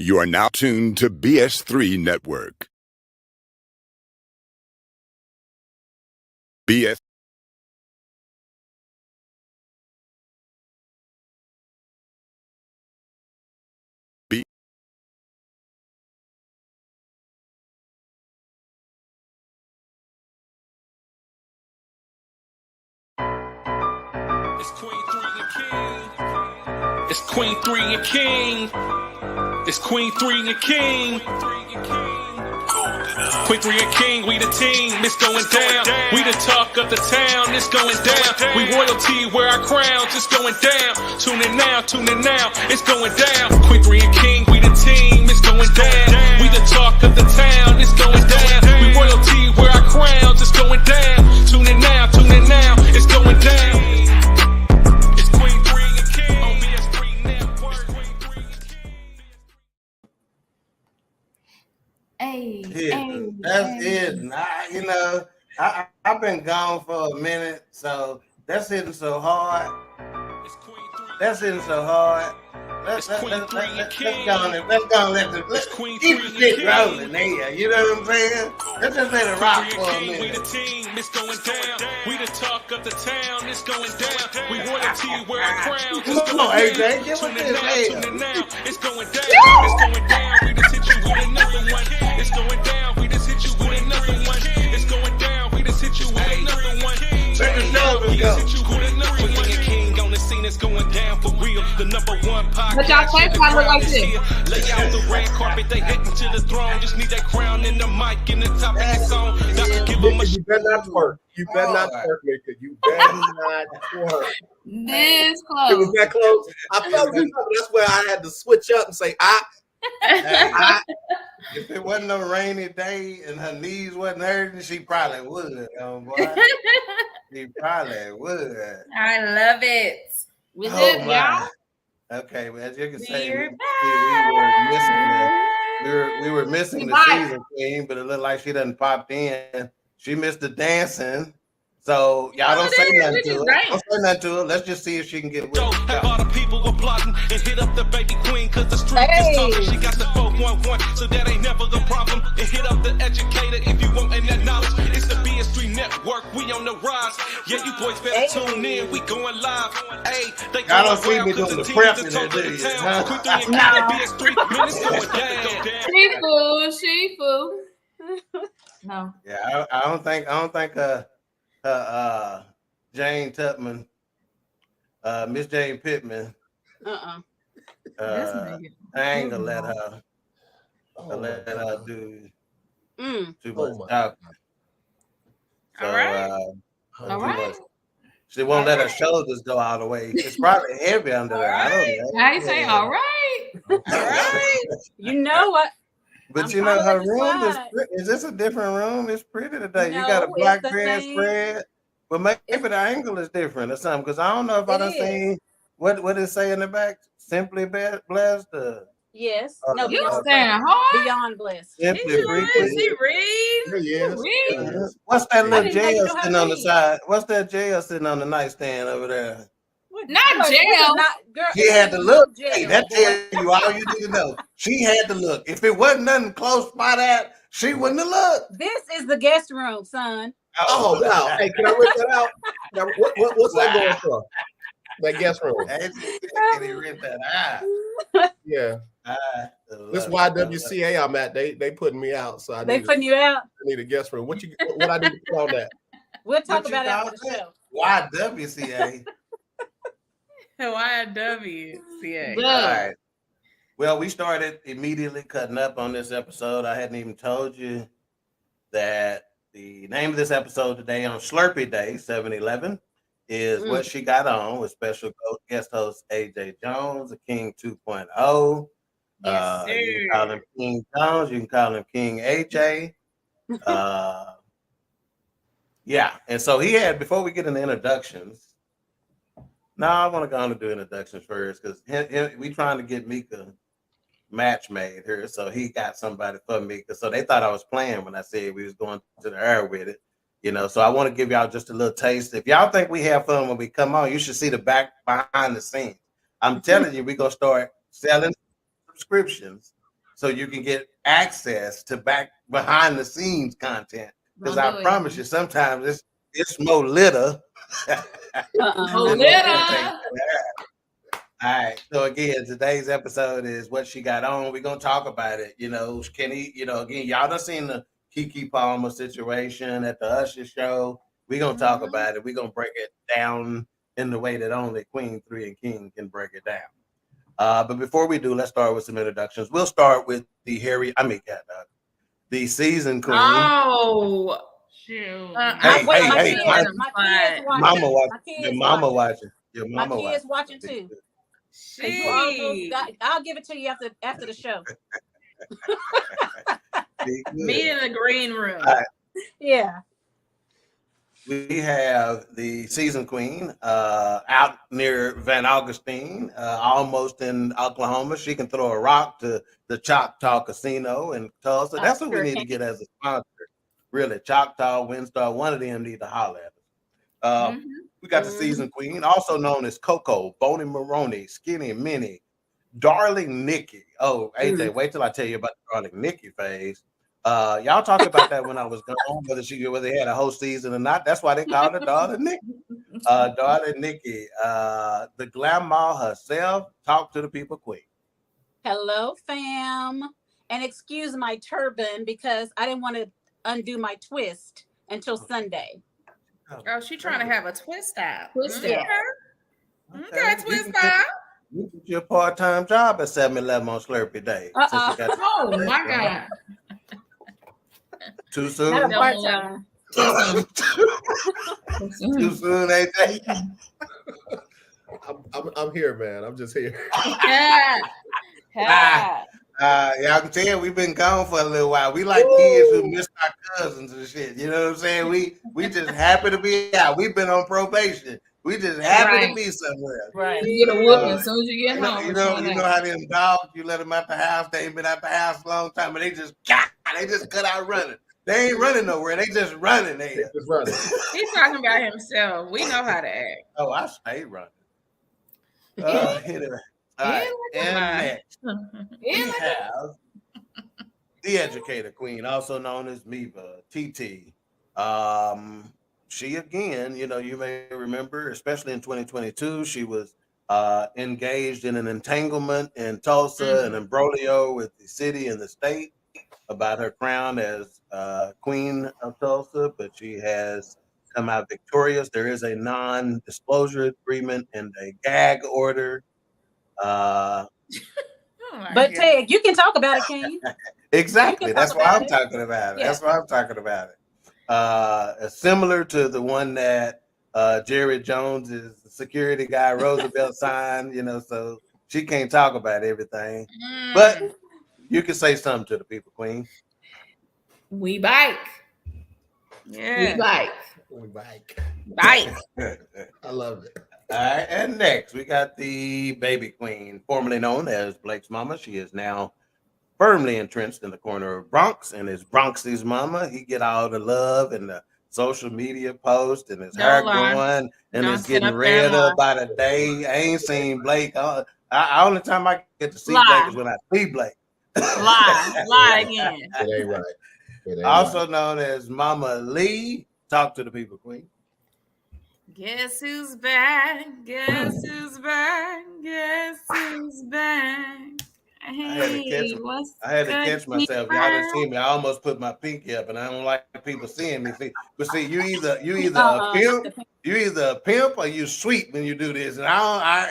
You are now tuned to BS3 Network. BS. B. It's Queen 3 and King. It's Queen 3 and King. It's Queen 3 and King. Queen 3 and King, we the team, it's going down. We the talk of the town, it's going down. We royalty, wear our crowns, it's going down. Tune in now, it's going down. Queen 3 and King, we the team, it's going down. We the talk of the town, it's going down. We royalty, wear our crowns, it's going down. Tune in now, it's going down. It's Queen 3 and King on BS3 Network. Queen 3 and King. That's it. I've been gone for a minute, so that's hitting so hard. Let's keep the shit rolling there. You know what I'm saying? Let's just let it rock for a minute. We the team, it's going down. We the talk of the town, it's going down. We royalty, wear our crowns, it's Come on, going AJ, down. give us Tune in this now, here. it's going down. It's going down. We just hit you with another one. It's going down. We just hit you with another one. It's going down. We just hit you with another one. Let the show We go. just hit you with another one. King and King on the scene, it's going down for real. The number one podcast. But y'all say I look like this. Lay out the red carpet, they heading to the throne. Just need that crown and the mic and the topic is on. Dr. Give them a You better not twerk. You better not twerk, nigga. You better not twerk. This It was close. that close. I felt you. That's where I had to switch up and say, If it wasn't a rainy day and her knees wasn't hurting, she probably would. Boy. She probably would. I love it. Was Oh, it, my. y'all? Okay, well, as you can say, We're we were missing the back. season queen, but it looked like she done popped in. She missed the dancing. So y'all don't say nothing to her. Don't say nothing to her. Let's just see if she can get with Yo, it. have all the people applauding and hit up the baby queen, cause the street is talking. She got the 411, so that ain't never the problem. And hit up the educator if you want that knowledge. It's the BS3 Network, we on the rise. Yeah, you boys better tune in, we going live. Hey, they Y'all going don't see wild me cause doing the the team prep is in the talk there, of do the you? town. Queen 3 and King, BS3, man, it's going down. She fool. No. Yeah, I don't think Jane Tubman, Miss Jane Pittman, This I nigga. ain't gonna let her do too much my talking. So, All right. too All right. much. She won't let her shoulders go all the way. It's probably heavy under there. I don't know. Now you say, all right. All right. You know what? But I'm you know, her following the room is slide. pretty. Is this a different room? It's pretty today. You No, got a it's black the same. bedspread. But maybe the angle is different or something. Because I don't know if I It done is. seen what it say in the back. Simply blessed. Yes. Oh, No, You beyond, stand hard. beyond blessed. Simply She freaky. read. Yes. Read. What's that I little didn't know you jail know how sitting to on the read. side? What's that jail sitting on the nightstand over there? Not Look, jail. girl, She had to look. jail, Hey, that boy. tells you all you need to know. She had to look. If it wasn't nothing close by that, she wouldn't have looked. This is the guest room, son. Oh, wow. Hey, can I rip that out? Now, what's that going for? That guest room. Can he rip that out? Yeah. This YWCA I'm at, they putting me out. So They putting you out. I need a guest room. What I need to put on that? We'll talk What you about it after call the show. YWCA. YWCA. All right. Well, we started immediately cutting up on this episode. I hadn't even told you that the name of this episode today on Slurpee Day 7-11 is What She Got On with special guest host AJ Jones, the King 2.0. Yes, You can call him King Jones. You can call him King AJ. Yeah. And so he had, before we get into introductions, I want to go on and do introductions first because we trying to get Mika match made here. So he got somebody for Mika. So they thought I was playing when I said we was going to the air with it. You know, so I want to give y'all just a little taste. If y'all think we have fun when we come on, you should see the back behind the scenes. I'm telling you, we're going to start selling subscriptions so you can get access to behind the scenes content. Because I promise you, sometimes it's more litter. Oh, than litter. what we take. All right. So again, today's episode is what she got on. We're gonna talk about it. Kenny, again, y'all done seen the Keke Palmer situation at the Usher show. We're gonna talk about it. We're gonna break it down in the way that only Queen 3 and King can break it down. But before we do, let's start with some introductions. We'll start with the the season queen. Oh, shoot. Hey, mama watching. Your My mama kids watching too. She. I'll give it to you after the show. Meet in the green room. Right. Yeah. We have the season queen out near Van Augustine, almost in Oklahoma. She can throw a rock to the Choctaw Casino in Tulsa. That's what we need to get as a sponsor. Really, Choctaw, Windstar, one of them need to holler at us. We got the season queen, also known as Coco, Boney Maroney, Skinny Minnie, Darling Nikki. Oh, AJ, wait till I tell you about the Darling Nikki phase. Y'all talked about that when I was gone, whether they had a whole season or not. That's why they called her Darling Nikki. Darling Nikki, the glamour herself, talk to the people queen. Hello, fam. And excuse my turban because I didn't want to undo my twist until Sunday. Oh, she trying to have a twist out. Yeah. Okay, twist out. You get your part-time job at 7-Eleven on Slurpee Day. Oh my God. Too soon? Not a part-time. Too soon, AJ? I'm here, man. I'm just here. Y'all can tell we've been gone for a little while. We like kids who missed our cousins and shit. You know what I'm saying? We just happy to be out. We've been on probation. We just happy to be somewhere. Right. You get a whooping as soon as you get home. You know how them dogs, you let them out the house, they ain't been out the house a long time, and they just cut out running. They ain't running nowhere. They just running there. Just running. He's talking about himself. We know how to act. Oh, I stay running. Anyway. All right. And next, we have the educator queen, also known as Miva, TT. She again, you may remember, especially in 2022, she was engaged in an entanglement in Tulsa, an imbroglio with the city and the state about her crown as queen of Tulsa, but she has come out victorious. There is a non-disclosure agreement and a gag order. But Ted, you can talk about it, can you? Exactly. That's why I'm talking about it. Yeah. That's why I'm talking about it. Similar to the one that Jerry Jones is the security guy, Roosevelt signed, so she can't talk about everything. But you can say something to the people, Queen. We bike. Yeah. We bike. Bike. I love it. All right, and next we got the baby queen, formerly known as Blake's mama. She is now firmly entrenched in the corner of Bronx and is Bronxy's mama. He get all the love and the social media post and his hair growing and it's getting redder by the day. I ain't seen Blake. Only time I get to see Blake is when I see Blake. Lie again. It ain't right. Also known as Mama Lee. Talk to the people, Queen. Guess who's back? Guess who's back? Guess who's back? Hey, I had to catch myself. Y'all didn't see me. I almost put my pinky up, and I don't like people seeing me. See, you either a pimp or you sweet when you do this. And I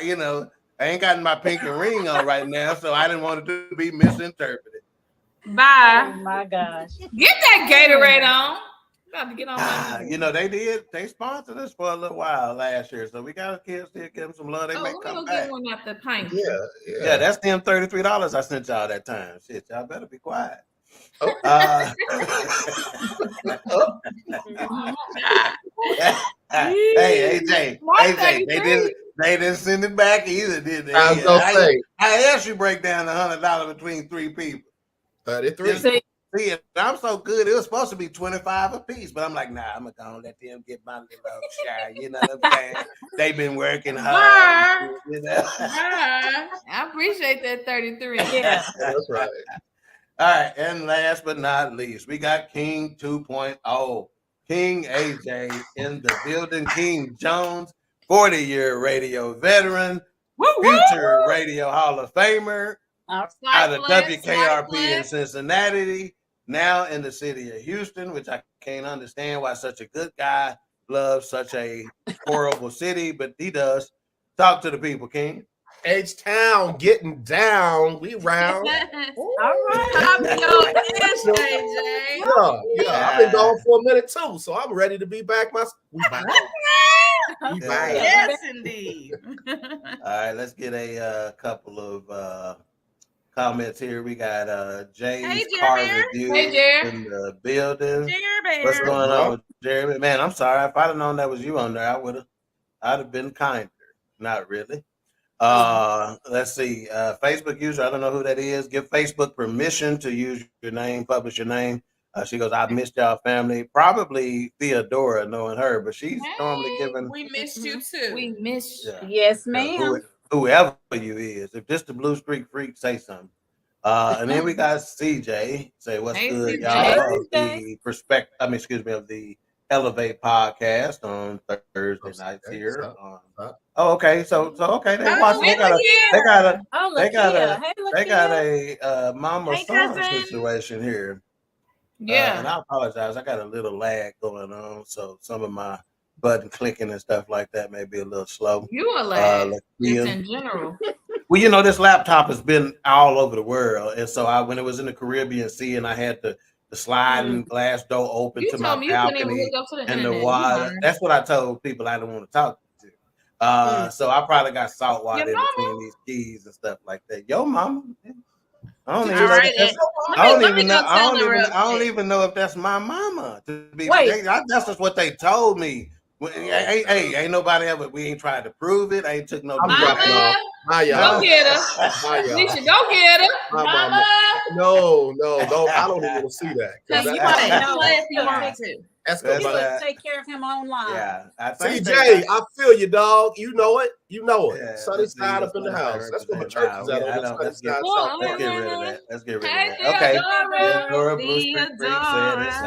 ain't got my pinky ring on right now, so I didn't want it to be misinterpreted. Bye. Oh my gosh. Get that Gatorade on. About to get on they sponsored us for a little while last year, so we got to still give them some love. They may come back. Get one out the pint. Yeah, that's them $33 I sent y'all that time. Shit, y'all better be quiet. Hey, AJ, they didn't send it back either, did they? I asked you break down the $100 between 3 people. 33. See, I'm so good. It was supposed to be 25 a piece, but I'm like, nah, I'm gonna let them get my little shine. You know what I'm saying? They've been working hard. I appreciate that 33. Yeah, that's right. right, and last but not least, we got King 2.0, King AJ in the building. King Jones, 40-year radio veteran, future radio Hall of Famer, out of WKRP in Cincinnati, now in the city of Houston, which I can't understand why such a good guy loves such a horrible city, but he does. Talk to the people, King. H-Town getting down. We round. All right. I'm your ish, AJ. Yeah. I've been gone for a minute too, so I'm ready to be back. We back. We back. Yes, indeed. All right, let's get a couple of comments here. We got Jay's car review in the building. What's going on with Jeremy? Man, I'm sorry. If I'd have known that was you on there, I'd have been kinder. Not really. Let's see. Facebook user, I don't know who that is. Give Facebook permission to use your name, publish your name. She goes, I missed y'all family. Probably Theodora, knowing her, but she's normally giving. We missed you too. We missed you. Yes, ma'am. Whoever you is. If just the Blue Streak Freak, say something. And then we got CJ. Say what's good, y'all. Of the Elevate podcast on Thursday nights here. Okay. So okay, they watch. They got a mama son situation here. Yeah. And I apologize. I got a little lag going on, so some of my button clicking and stuff like that may be a little slow. You a lag. Just in general. Well, this laptop has been all over the world, and so when it was in the Caribbean Sea, and I had the sliding glass door open to my balcony and the water. That's what I told people I didn't want to talk to. So I probably got salt water in between these keys and stuff like that. Yo, mama. I don't even know if that's my mama. That's just what they told me. Hey, ain't nobody ever. We ain't tried to prove it. I ain't took no. Go get her. Nisha, go get her. Mama. No. I don't even want to see that. You might play if you want to. That's good. Take care of him online. Yeah, CJ, I feel you, dog. You know it. Yeah, Sunny side up in the house. That's what my church is at. Let's get rid of that. Okay. Theodora Blue Street Freak said it's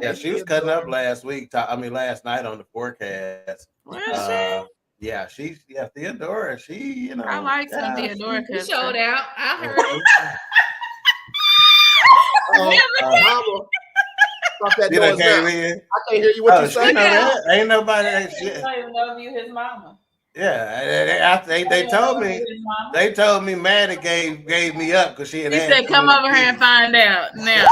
yeah, she was cutting up last night on the forecast. Yeah, Theodora. She, I like some Theodora. She showed out. I heard it. That you came in. I can't hear you. What you saying? Ain't nobody. Shit. I don't even know if you his mama. Yeah, they told me Maddie gave me up because she had. He said, "Come over here and find out now."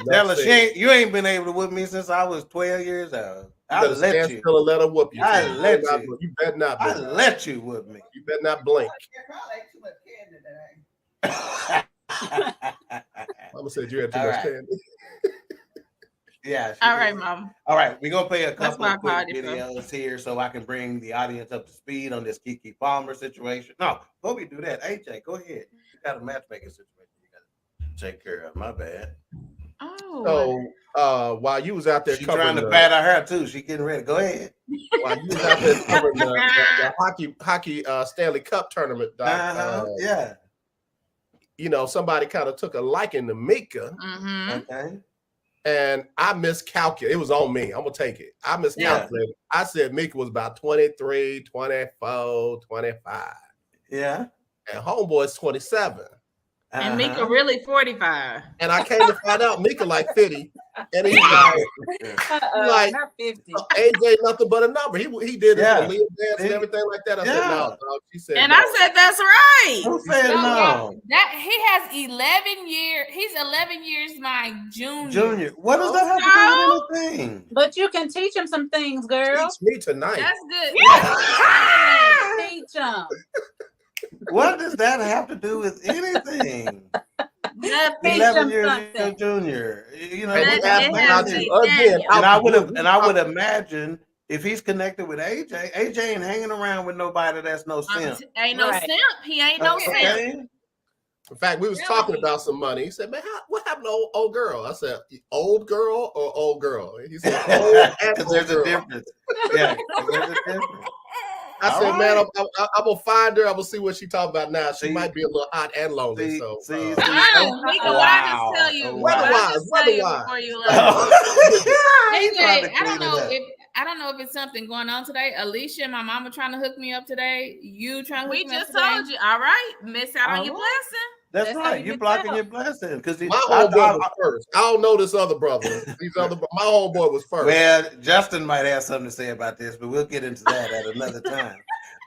Tell her you ain't been able to whoop me since I was 12 years old. I'll let you. Let her whoop you. I let you. You better not. I let you whoop me. You better not blink. Mama said you had too much candy. Yeah. All right, Mom. All right, we're gonna play a couple of quick videos here so I can bring the audience up to speed on this Keke Palmer situation. No, before we do that, AJ, go ahead. You got a matchmaking situation you gotta take care of. My bad. Oh. So while you was out there trying to pat her hair too, she getting ready. Go ahead. While you was out there covering the hockey Stanley Cup tournament, yeah. Somebody kind of took a liking to Mika. Mm-hmm. Okay. And I miscalculated. It was on me. I'm going to take it. I miscalculated. Yeah. I said Mika was about 23, 24, 25. Yeah. And homeboy's 27. And Mika really 45. And I came to find out Mika like 50. And he's like not 50. AJ nothing but a number. He did it for Leah dance and everything like that. I said no, dog. She said and no. I said that's right. Who said no? That he has 11 years. He's 11 years my junior. What does that have to do with anything? But you can teach him some things, girl. Teach me tonight. That's good. Yeah. Teach him. What does that have to do with anything? 11 years your junior. And I would imagine if he's connected with AJ ain't hanging around with nobody that's no simp. Ain't no simp. He ain't no simp. In fact, we was talking about some money. He said, "Man, what happened to old girl?" I said, "Old girl or old girl?" He said, "Old." Because there's a difference. Yeah, there's a difference. I All said, man, right. I'm gonna find her. I'm gonna see what she talking about now. She See- might be a little hot and lonely. See, so see, Oh, Mika, what I just tell you? Oh, What I Weather-wise, just tell you weather-wise. before you left? He's trying to I don't clean know it up. if I don't know if it's something going on today. Alicia and my mama trying to hook me up today. You trying to hook We me up just today? told you, all right, miss out on All your right. blessing. That's That's how right. you You miss blocking out. your blessing because My homeboy was first. I don't know this other brother. My homeboy was first. Well, Justin might have something to say about this, but we'll get into that at another time.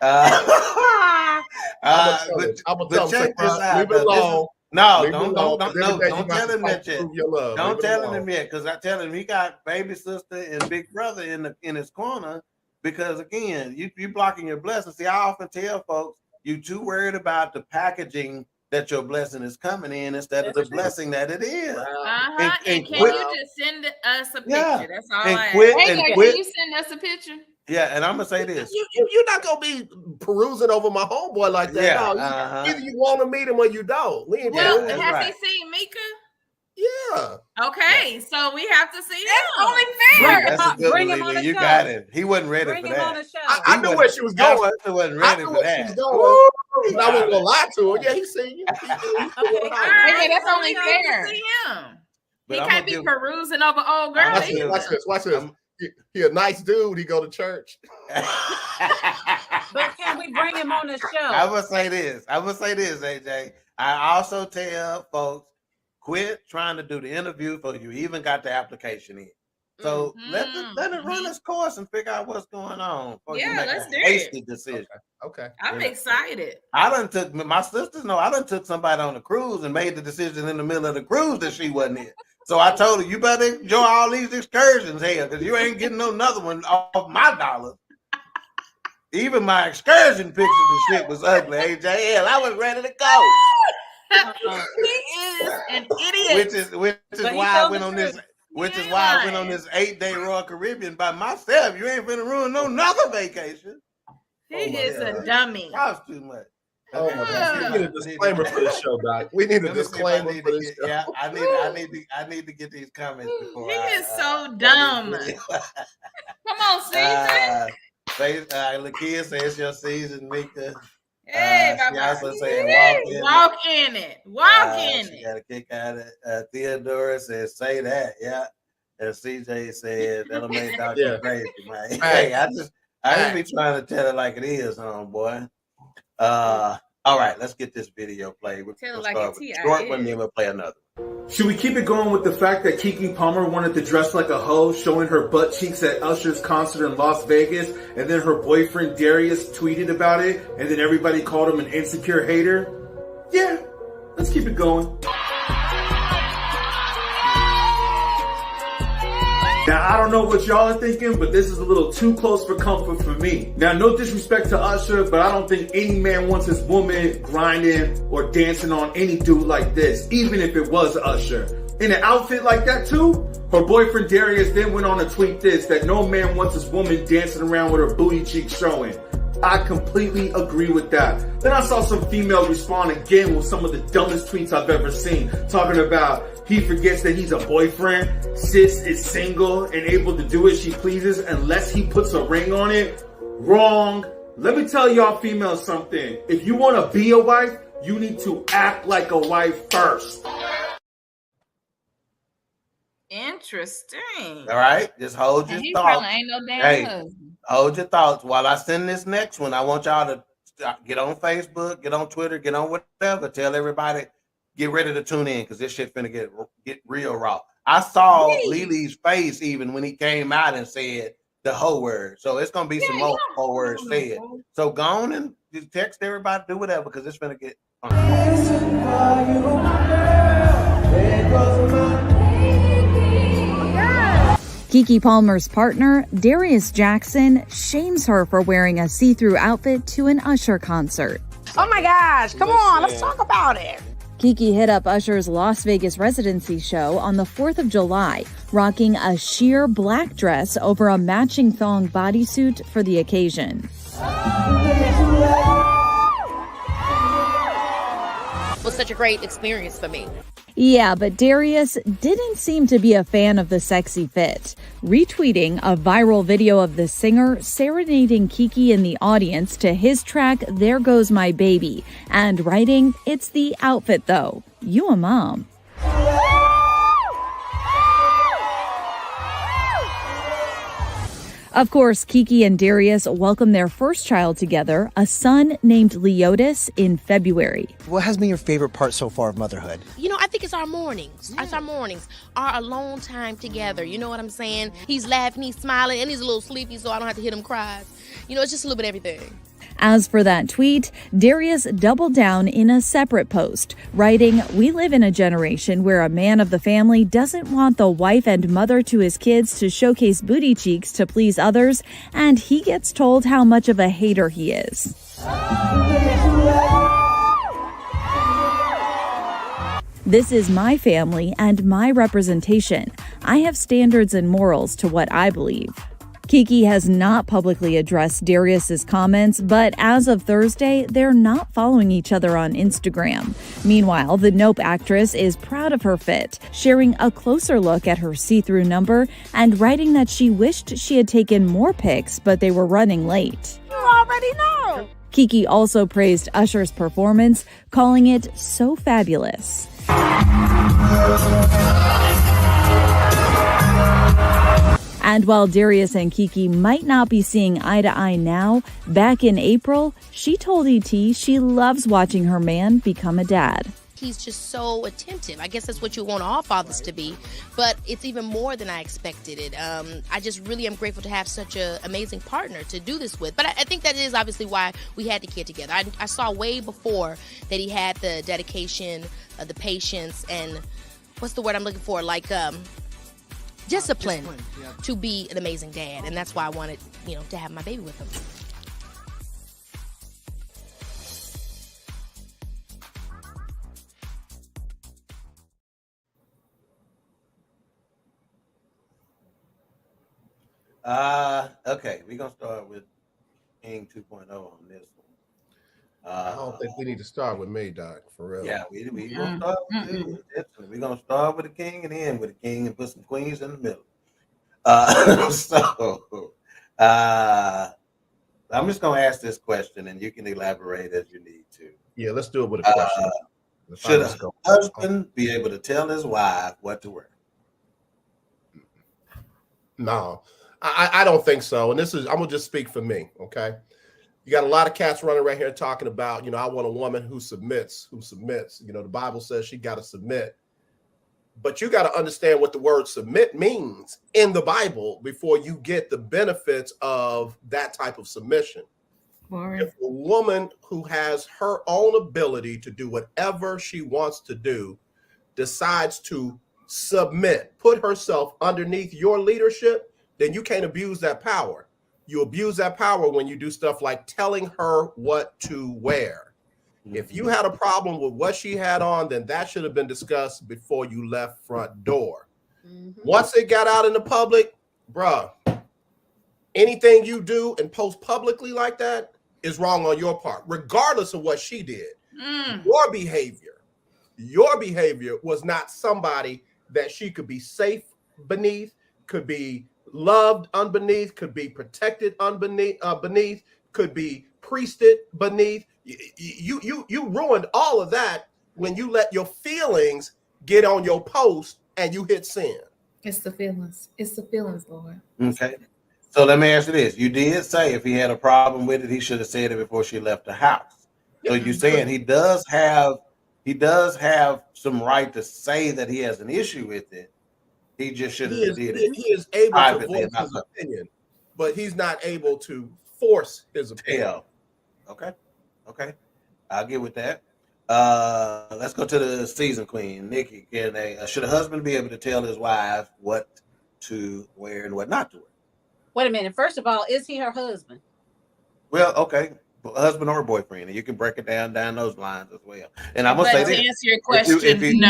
I'm gonna tell him, check this out. leave it alone. No, Leave it don't alone, 'cause every day you don't got tell to him fight that to yet. prove your love. Don't Leave it tell alone. him yet, because I tell him he got baby sister and big brother in his corner. Because again, you blocking your blessing. See, I often tell folks you too worried about the packaging that your blessing is coming in instead of the blessing that it is. And can quit- you just send us a picture? Yeah. That's all And I quit- ask. and Hey, quit- can you send us a picture? Yeah, and I'm gonna say this. You're not gonna be perusing over my homeboy like that. Yeah, No, uh-huh. either you want to meet him or you don't. We ain't Well, doing that's it. has right. he seen Mika? Yeah. Okay, so we have to see That's him. only fair. That's a good Bring one, him on Lily. the You show. got it. He wasn't ready Bring for him on that. the show. I knew where she was going. Justin wasn't I ready knew for where she that. was going. But I wasn't Ooh. gonna lie to her. Yeah, he seen you. All Hey, right, that's so only we have to fair. see him. But He I'm can't gonna be give- perusing over old girl. Watch either. this. Watch this. He a nice dude. He go to church. But can we bring him on the show? I would say this, AJ. I also tell folks, quit trying to do the interview before you even got the application in. So let it run its course and figure out what's going on. Before you Yeah, make let's a do it. hasty decision. Okay. I'm Yeah. excited. I done took my sisters know I done took somebody on a cruise and made the decision in the middle of the cruise that she wasn't in. So I told her, you better enjoy all these excursions here because you ain't getting another one off my dollar. Even my excursion pictures and shit was ugly, AJ. Hell, I was ready to go. He is an idiot. Which is But he why I told went the on truth. this. Which is ain't why I went lying. on this 8-day Royal Caribbean by myself. You ain't finna ruin no another vacation. He Oh my is a God. dummy. That was too much. Oh my God. We need a disclaimer for this show, Doc. We need a Let me see if I disclaimer need for to this get- show. Yeah, I need to get these comments before. He I, is so do this dumb. video. Come on, Caesar. Lakia says it's your season, Mika. Hey, She Baba. also said Walk in it. Walk in she it. got a kick out of it. Theodora says say that, yeah. And CJ said that'll make Dr. Yeah. crazy, man. Right. Hey, I just be trying to tell it like it is, homeboy. All right, let's get this video played. We'll Tell it start like with it a short is. one, then we'll play another. Should we keep it going with the fact that Keke Palmer wanted to dress like a hoe, showing her butt cheeks at Usher's concert in Las Vegas, and then her boyfriend Darius tweeted about it, and then everybody called him an insecure hater? Yeah, let's keep it going. Now, I don't know what y'all are thinking, but this is a little too close for comfort for me. Now, no disrespect to Usher, but I don't think any man wants his woman grinding or dancing on any dude like this, even if it was Usher. In an outfit like that too? Her boyfriend Darius then went on to tweet this, that no man wants his woman dancing around with her booty cheeks showing. I completely agree with that. Then I saw some females respond again with some of the dumbest tweets I've ever seen, talking about he forgets that he's a boyfriend, sis is single and able to do as she pleases unless he puts a ring on it. Wrong. Let me tell y'all females something. If you want to be a wife, you need to act like a wife first. Interesting. All right, just hold your And he thoughts. probably ain't no damn Hey. husband. Hold your thoughts while I send this next one. I want y'all to get on Facebook, get on Twitter, get on whatever. Tell everybody, get ready to tune in because this shit finna get real raw. I saw Lily's face even when he came out and said the whole word. So it's gonna be some more whole words said. So go on and just text everybody, do whatever because it's finna get. Keke Palmer's partner, Darius Jackson, shames her for wearing a see-through outfit to an Usher concert. Oh my gosh, come on, let's talk about it. Keke hit up Usher's Las Vegas residency show on the 4th of July, rocking a sheer black dress over a matching thong bodysuit for the occasion. It was such a great experience for me. Yeah, but Darius didn't seem to be a fan of the sexy fit, retweeting a viral video of the singer serenading Kiki in the audience to his track There Goes My Baby, and writing, "It's the outfit though. You a mom." Of course, Kiki and Darius welcomed their first child together, a son named Leotis, in February. What has been your favorite part so far of motherhood? You know, I think it's our mornings. It's our mornings, our alone time together. You know what I'm saying? He's laughing, he's smiling, and he's a little sleepy, so I don't have to hear him cry. You know, it's just a little bit of everything. As for that tweet, Darius doubled down in a separate post, writing, "We live in a generation where a man of the family doesn't want the wife and mother to his kids to showcase booty cheeks to please others, and he gets told how much of a hater he is." This is my family and my representation. I have standards and morals to what I believe. Kiki has not publicly addressed Darius's comments, but as of Thursday, they're not following each other on Instagram. Meanwhile, the Nope actress is proud of her fit, sharing a closer look at her see-through number and writing that she wished she had taken more pics, but they were running late. You already know. Kiki also praised Usher's performance, calling it so fabulous. And while Darius and Kiki might not be seeing eye to eye now, back in April, she told ET she loves watching her man become a dad. He's just so attentive. I guess that's what you want all fathers to be, but it's even more than I expected it. I just really am grateful to have such an amazing partner to do this with. But I think that is obviously why we had the kid together. I saw way before that he had the dedication, the patience, and what's the word I'm looking for? Like, discipline to be an amazing dad, and that's why I wanted, to have my baby with him. Okay, we're gonna start with King 2.0 on this one. I don't think we need to start with me, Doc, for real. Yeah, we gonna start with you. We're gonna start with the king and end with the king and put some queens in the middle. I'm just gonna ask this question and you can elaborate as you need to. Yeah, let's do it with a question. Should a husband be able to tell his wife what to wear? No, I don't think so. And I'm gonna just speak for me, okay? You got a lot of cats running around here talking about, I want a woman who submits. The Bible says she got to submit. But you got to understand what the word submit means in the Bible before you get the benefits of that type of submission. If a woman who has her own ability to do whatever she wants to do decides to submit, put herself underneath your leadership, then you can't abuse that power. You abuse that power when you do stuff like telling her what to wear. If you had a problem with what she had on, then that should have been discussed before you left front door. Once it got out in the public, bruh, anything you do and post publicly like that is wrong on your part, regardless of what she did. Your behavior was not somebody that she could be safe beneath, could be loved underneath, could be protected beneath, could be priested beneath. You ruined all of that when you let your feelings get on your post and you hit send. It's the feelings. It's the feelings, Lord. Okay. So let me ask you this. You did say if he had a problem with it, he should have said it before she left the house. So you're saying he does have some right to say that he has an issue with it. He just shouldn't have did it. He is able to voice his opinion, but he's not able to force his opinion. Okay. I'll get with that. Let's go to the season queen, Nikki. Should a husband be able to tell his wife what to wear and what not to wear? Wait a minute. First of all, is he her husband? Well, okay. Husband or boyfriend, and you can break it down those lines as well. And I'm gonna say this: to answer your question,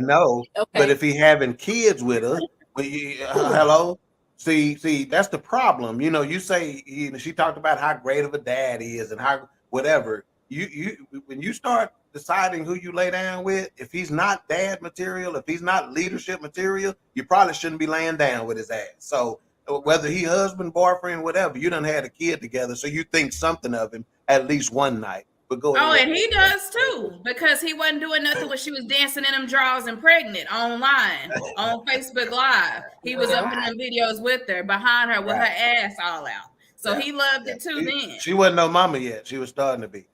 no. Okay. But if he having kids with her, hello. See, that's the problem. You say she talked about how great of a dad he is and how whatever. You when you start deciding who you lay down with, if he's not dad material, if he's not leadership material, you probably shouldn't be laying down with his ass. So whether he husband, boyfriend, whatever, you done had a kid together, so you think something of him at least one night. But go ahead. Oh, and he does too, because he wasn't doing nothing when she was dancing in them drawers and pregnant online on Facebook Live. He was up in them videos with her, behind her, with her ass all out. So he loved it too then. She wasn't no mama yet. She was starting to be.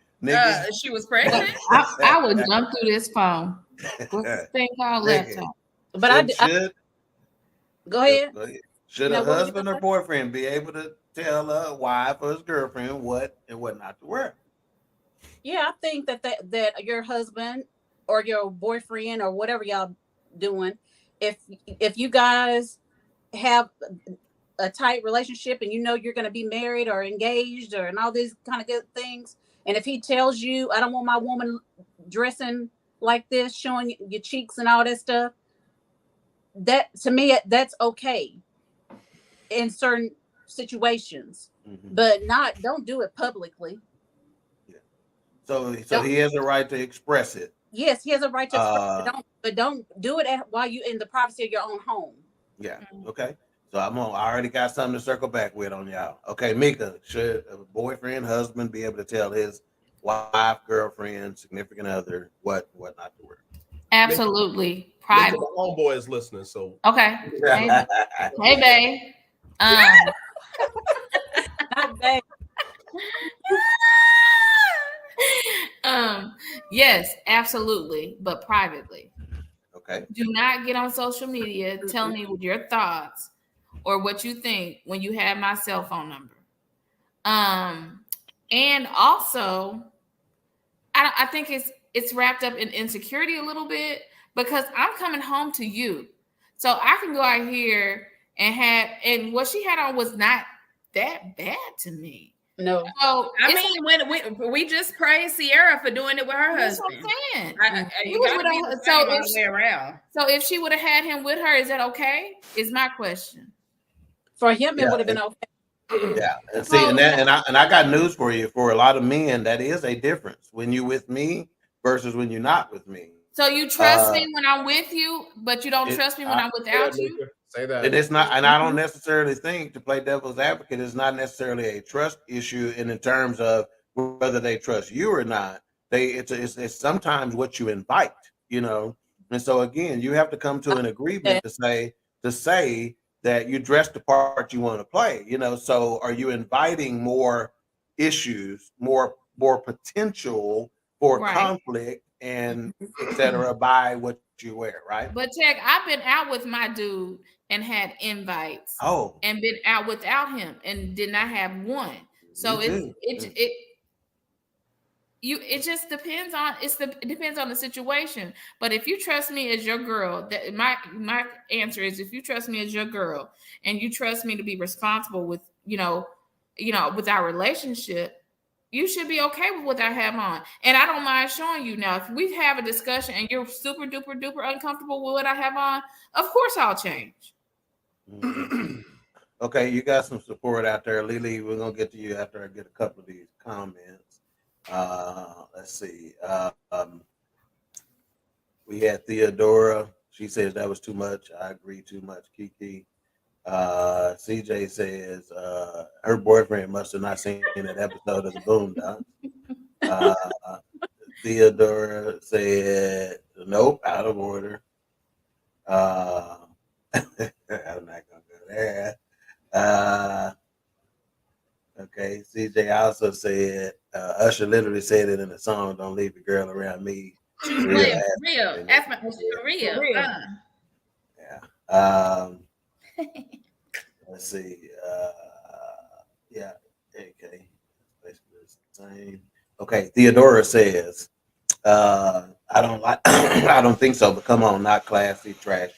She was pregnant. I would jump through this phone. What's the thing called laptop? But I go ahead. Should a husband or boyfriend be able to tell a wife or his girlfriend what and what not to wear? Yeah, I think that your husband or your boyfriend or whatever y'all doing, if you guys have a tight relationship and you know you're going to be married or engaged or and all these kind of good things, and if he tells you, I don't want my woman dressing like this, showing your cheeks and all that stuff, that to me that's okay in certain situations, but don't do it publicly. So he has a right to express it. Yes, he has a right to express it. But don't do it while you in the privacy of your own home. Yeah. Okay. So I already got something to circle back with on y'all. Okay, Mika, should a boyfriend, husband be able to tell his wife, girlfriend, significant other what not to wear? Absolutely. Private. The homeboy is listening, so okay. Hey, babe. Not babe. Yes, absolutely, but privately. Okay. Do not get on social media telling me your thoughts or what you think when you have my cell phone number. And also, I think it's wrapped up in insecurity a little bit, because I'm coming home to you, so I can go out here and what she had on was not that bad to me. No. So I mean, when we just praised Sierra for doing it with her husband. So if she would have had him with her, is that okay? Is my question. For him, it would have been okay. Yeah, and see, and I got news for you. For a lot of men, that is a difference when you with me versus when you're not with me. So you trust me when I'm with you, but you don't trust me when I'm without you. Say that. And it's not, and I don't necessarily think, to play devil's advocate, it's not necessarily a trust issue in terms of whether they trust you or not. It's sometimes what you invite, And so again, you have to come to an agreement to say that you dress the part you want to play, So are you inviting more issues, more potential for conflict and et cetera by what you wear, right? But Tech, I've been out with my dude and had invites. And been out without him and did not have one. So it just depends on it depends on the situation. But if you trust me as your girl, that my answer is, if you trust me as your girl and you trust me to be responsible with with our relationship, you should be okay with what I have on. And I don't mind showing you now. If we have a discussion and you're super duper duper uncomfortable with what I have on, of course I'll change. Okay, you got some support out there, Lily. We're gonna get to you after I get a couple of these comments. Let's see. We had Theodora. She says that was too much. I agree, too much. Kiki. CJ says her boyfriend must have not seen that episode of the Boondocks. Theodora said, nope, out of order. I'm not gonna go there. Okay, CJ also said, Usher literally said it in the song, "Don't leave the girl around me." Real. That's my real. Yeah. Let's see. Yeah. Okay. Basically the same. Okay. Theodora says, I don't think so, but come on, not classy, trashy.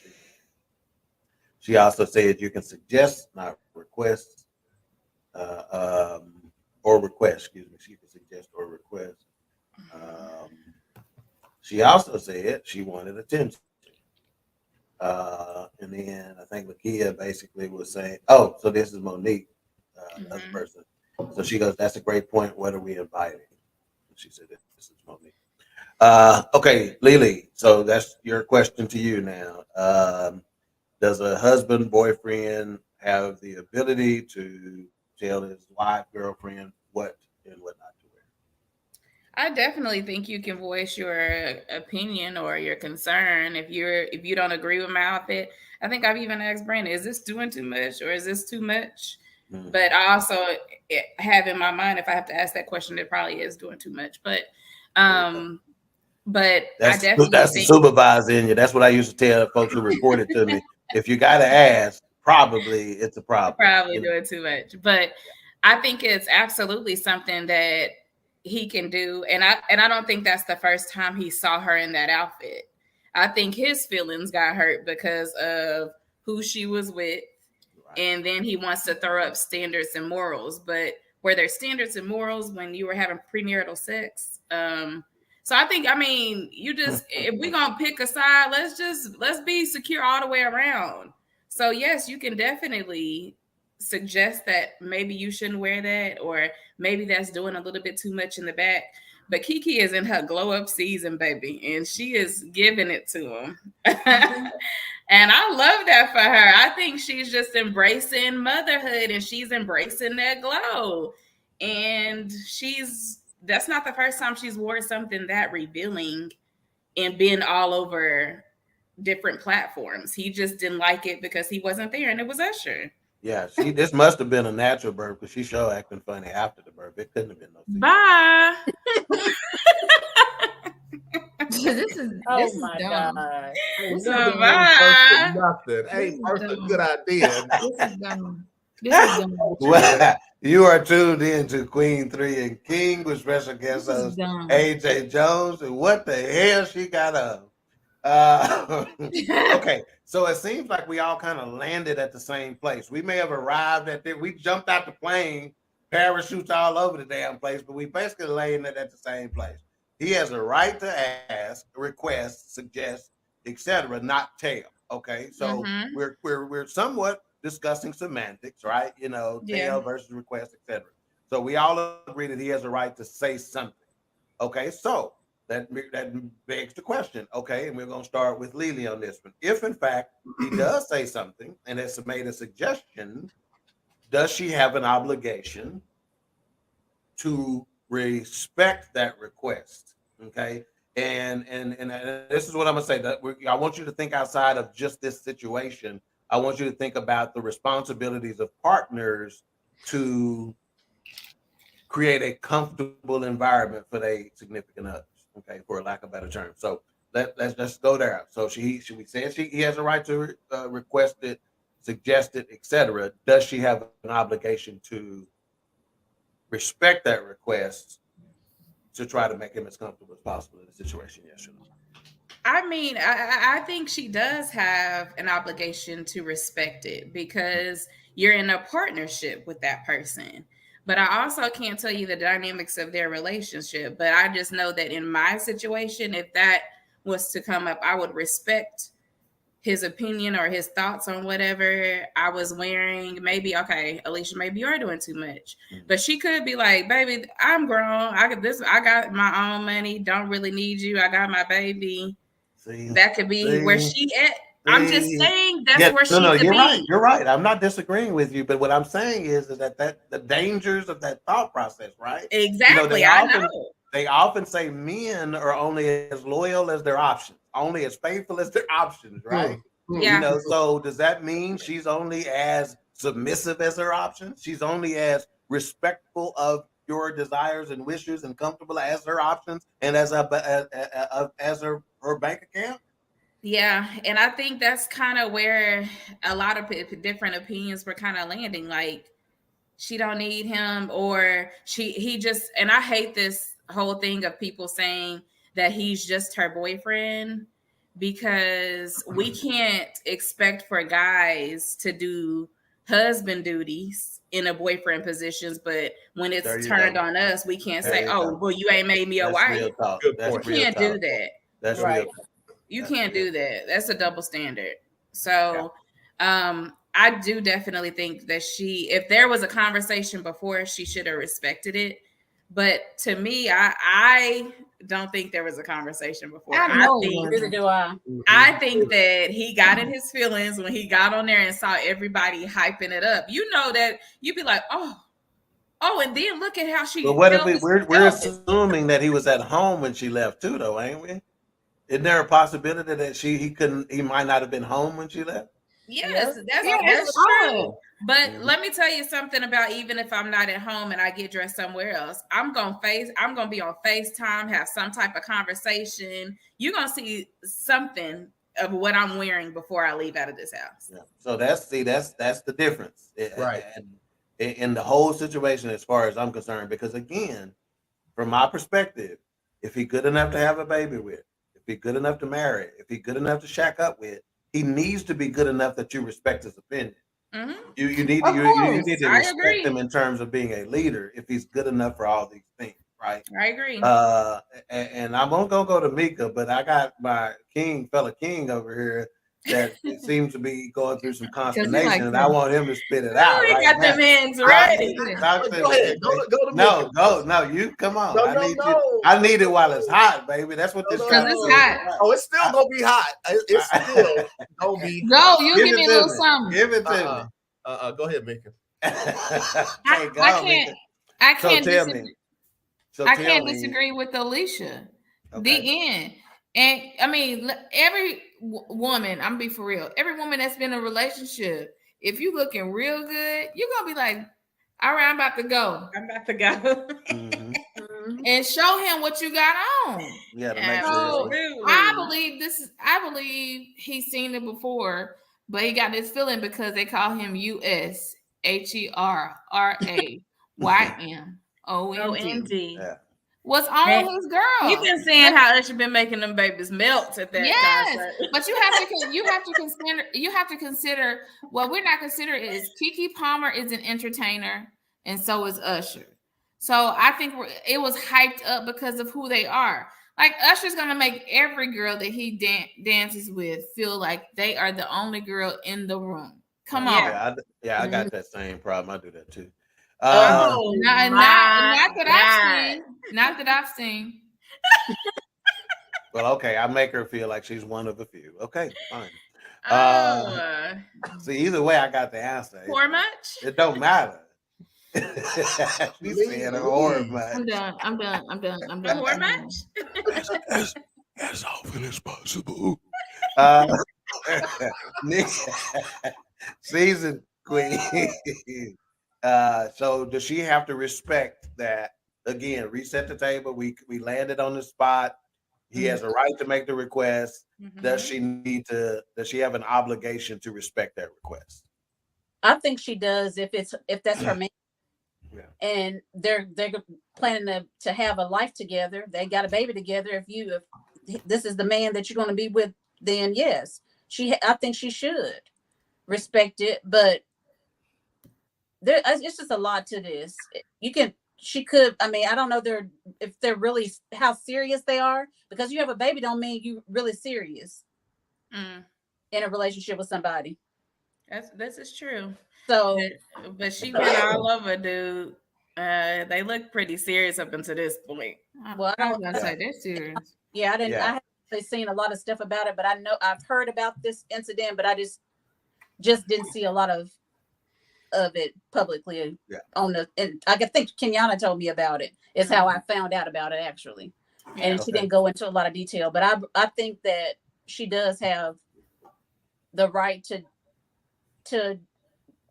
She also said you can suggest, not request, or request. Excuse me. She can suggest or request. She also said she wanted attention. And then I think Lakia basically was saying, oh, so this is Monique, another person. So she goes, that's a great point. What are we inviting? She said, this is Monique. Okay, Lily. So that's your question to you now. Does a husband, boyfriend have the ability to tell his wife, girlfriend what and what not to wear? I definitely think you can voice your opinion or your concern if you don't agree with my outfit. I think I've even asked Brandon, is this doing too much or is this too much? Mhm. But I also have in my mind, if I have to ask that question, it probably is doing too much. Um, but I definitely That's the think supervisor in you. That's what I used to tell folks who reported to me. If you got to ask, probably it's a problem. probably You know? doing too much. But I think it's absolutely something that he can do. And I don't think that's the first time he saw her in that outfit. I think his feelings got hurt because of who she was with. And then he wants to throw up standards and morals. But were there standards and morals when you were having premarital sex? So I mean, you just if we're gonna pick a side, let's be secure all the way around. So yes, you can definitely suggest that maybe you shouldn't wear that, or maybe that's doing a little bit too much in the back. But Kiki is in her glow up season, baby, and she is giving it to him. And I love that for her. I think she's just embracing motherhood and she's embracing that glow. And that's not the first time she's wore something that revealing and been all over different platforms. He just didn't like it because he wasn't there and it was Usher. Yeah, this must have been a natural birth because she sure acting funny after the birth. It couldn't have been no secret. Bye. This is dumb. God. This is Bye. Nothing. Hey, first a good idea. This is dumb. This is dumb. Well, you are tuned in to Queen 3 and King with special guest This is host dumb. AJ Jones. And what the hell she got up? Okay, so it seems like we all kind of landed at the same place. We may have arrived at there. We jumped out the plane, parachutes all over the damn place, but we basically landed at the same place. He has a right to ask, request, suggest, etc., not tell. Okay, so we're somewhat discussing semantics, right? You know, tell versus request, etc. So we all agree that he has a right to say something. Okay, so that begs the question. Okay, and we're going to start with Lily on this one. If in fact he does say something and has made a suggestion, does she have an obligation to respect that request? Okay, and this is what I'm gonna say. That I want you to think outside of just this situation. I want you to think about the responsibilities of partners to create a comfortable environment for their significant others. Okay, for lack of a better term. So let's go there. So we say he has a right to request it, suggest it, etc. Does she have an obligation to respect that request to try to make him as comfortable as possible in the situation? Yes or no? I mean, I think she does have an obligation to respect it because you're in a partnership with that person. But I also can't tell you the dynamics of their relationship. But I just know that in my situation, if that was to come up, I would respect his opinion or his thoughts on whatever I was wearing. Maybe, okay, Alicia, maybe you're doing too much. But she could be like, baby, I'm grown. I got my own money. Don't really need you. I got my baby. That could be where she at. I'm just saying that's where she could you're be. right. You're right. I'm not disagreeing with you, but what I'm saying is that the dangers of that thought process, right? Exactly. They often say men are only as loyal as their options, only as faithful as their options, right? Yeah. You know, so does that mean she's only as submissive as her options? She's only as respectful of your desires and wishes and comfortable as her options and as her bank account? Yeah, and I think that's kind of where a lot of different opinions were kind of landing. Like, she don't need him, or he just. And I hate this whole thing of people saying that he's just her boyfriend, because we can't expect for guys to do husband duties in a boyfriend positions, but when it's turned on us, we can't say, "Oh, well, you ain't made me a wife." You can't do that. That's right. You can't do that. That's a double standard. So I do definitely think that if there was a conversation before, she should have respected it. But to me, I don't think there was a conversation before. I know. Neither do I. I think that he got in his feelings when he got on there and saw everybody hyping it up. You know that you'd be like, oh, and then look at how she. But what if we're assuming that he was at home when she left too, though, ain't we? Isn't there a possibility that he might not have been home when she left? Yes, that's true. But let me tell you something about even if I'm not at home and I get dressed somewhere else, I'm gonna be on FaceTime, have some type of conversation. You're gonna see something of what I'm wearing before I leave out of this house. Yeah. So that's the difference, Right? In the whole situation, as far as I'm concerned, because again, from my perspective, if he's good enough to have a baby with, if he's good enough to marry, if he's good enough to shack up with, he needs to be good enough that you respect his opinion. Mm-hmm. You need to respect him in terms of being a leader if he's good enough for all these things, right? I agree. And I'm gonna go to Mika, but I got my fellow king over here that seems to be going through some consternation, and I want him to spit it out. He got them hands ready. Go ahead. Go to No, you come on. I need it while it's hot, baby. That's what this because it's hot. Oh, it's still gonna be hot. It's still gonna be. No, you give me a little something. Give it to me. Go ahead, Mika. I can't disagree with Alicia. Okay. The end. And I mean, every woman, I'm gonna be for real. Every woman that's been in a relationship, if you looking real good, you're gonna be like, all right, I'm about to go. Mm-hmm. And show him what you got on. Yeah, to make sure. I believe he's seen it before, but he got this feeling because they call him USHERRAYMOND. Yeah. What's on his girl? You've been saying how Usher been making them babies melt at that. Yes, concert. but you have to consider what we're not considering is Keke Palmer is an entertainer, and so is Usher. So I think it was hyped up because of who they are. Like Usher's gonna make every girl that he dances with feel like they are the only girl in the room. Come on. I got that same problem. I do that too. Not that I've seen. Well, okay, I make her feel like she's one of a few. Okay, fine. See, either way, I got the answer. Pour much? It don't matter. She's saying or much. I'm done. Pour much? As often as possible. Season queen. So does she have to respect that? Again, reset the table. We landed on the spot. He has a right to make the request. Mm-hmm. Does she have an obligation to respect that request? I think she does if that's her man. Yeah. And they're planning to have a life together. They got a baby together. If this is the man that you're going to be with, then yes, I think she should respect it. But it's just a lot to this. She could. I mean, I don't know if they're really how serious they are, because you have a baby don't mean you really serious in a relationship with somebody. This is true. So, but she went all over, dude. They look pretty serious up until this point. Well, I was gonna say they're serious. Yeah, I didn't. Yeah. I haven't seen a lot of stuff about it, but I know I've heard about this incident, but I just didn't see a lot of it publicly on the. And I think Kenyatta told me about it. Is how I found out about it actually, and she didn't go into a lot of detail. But I think that she does have the right to.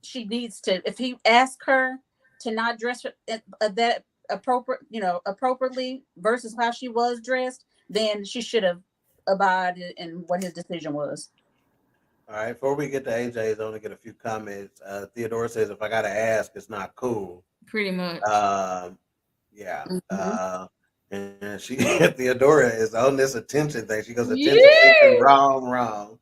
She needs to, if he asks her to not dress that appropriately versus how she was dressed, then she should have abided in what his decision was. All right. Before we get to AJ's, I want to get a few comments. Theodora says, if I got to ask, it's not cool. Pretty much. Yeah. Mm-hmm. And Theodora is on this attention thing. She goes, attention seeking, wrong.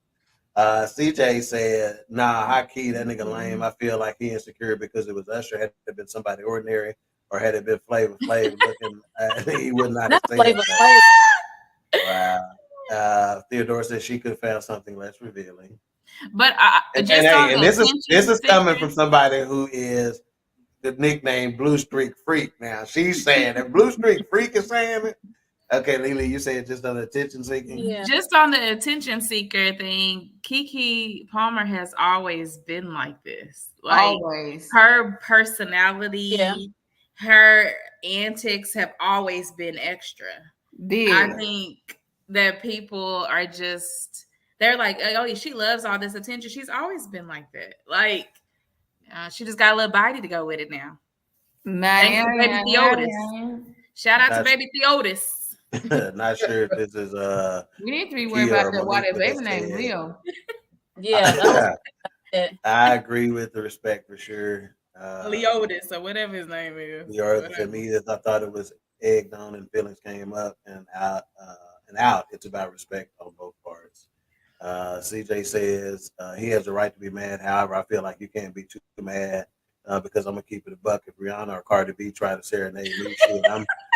CJ said, nah, high key, that nigga lame. I feel like he insecure because it was Usher. Had it been somebody ordinary or had it been Flavor Flav looking, he would not have said that. Wow. Theodore said she could have found something less revealing. But this is coming from somebody who is the nickname Blue Streak Freak. Now she's saying that Blue Streak Freak is saying it. Okay, Lily, you said just on attention seeking. Yeah. Just on the attention seeker thing, Keke Palmer has always been like this. Like Always. her personality, Yeah. her antics have always been extra. Big. I think that people are just, they're like, oh, she loves all this attention. She's always been like that. Like, she just got a little body to go with it now. Thanks to baby Theotis. Shout out to baby Theotis. Not sure if this is We need to be worried about that water baby name, said. Leo. Yeah. I agree with the respect for sure. Leotis or whatever his name is. To me, I thought it was egged on and feelings came up and out. It's about respect on both parts. CJ says he has the right to be mad. However, I feel like you can't be too mad because I'm gonna keep it a buck. If Rihanna or Cardi B try to serenade me, shit,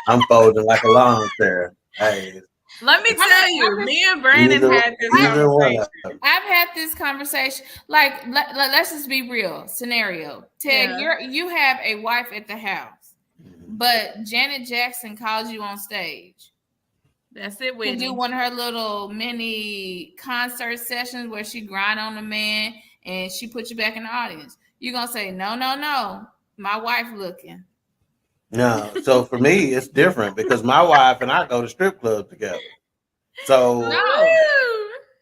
I'm folding like a lawn chair. Hey, let me tell you, me and Brandon had this conversation. I've had this conversation. Like, let's just be real. Scenario. Ted, you have a wife at the house, but Janet Jackson calls you on stage. That's it. To do one of her little mini concert sessions where she grind on the man and she put you back in the audience. You're gonna say, no, my wife looking. No, so for me, it's different because my wife and I go to strip clubs together. So,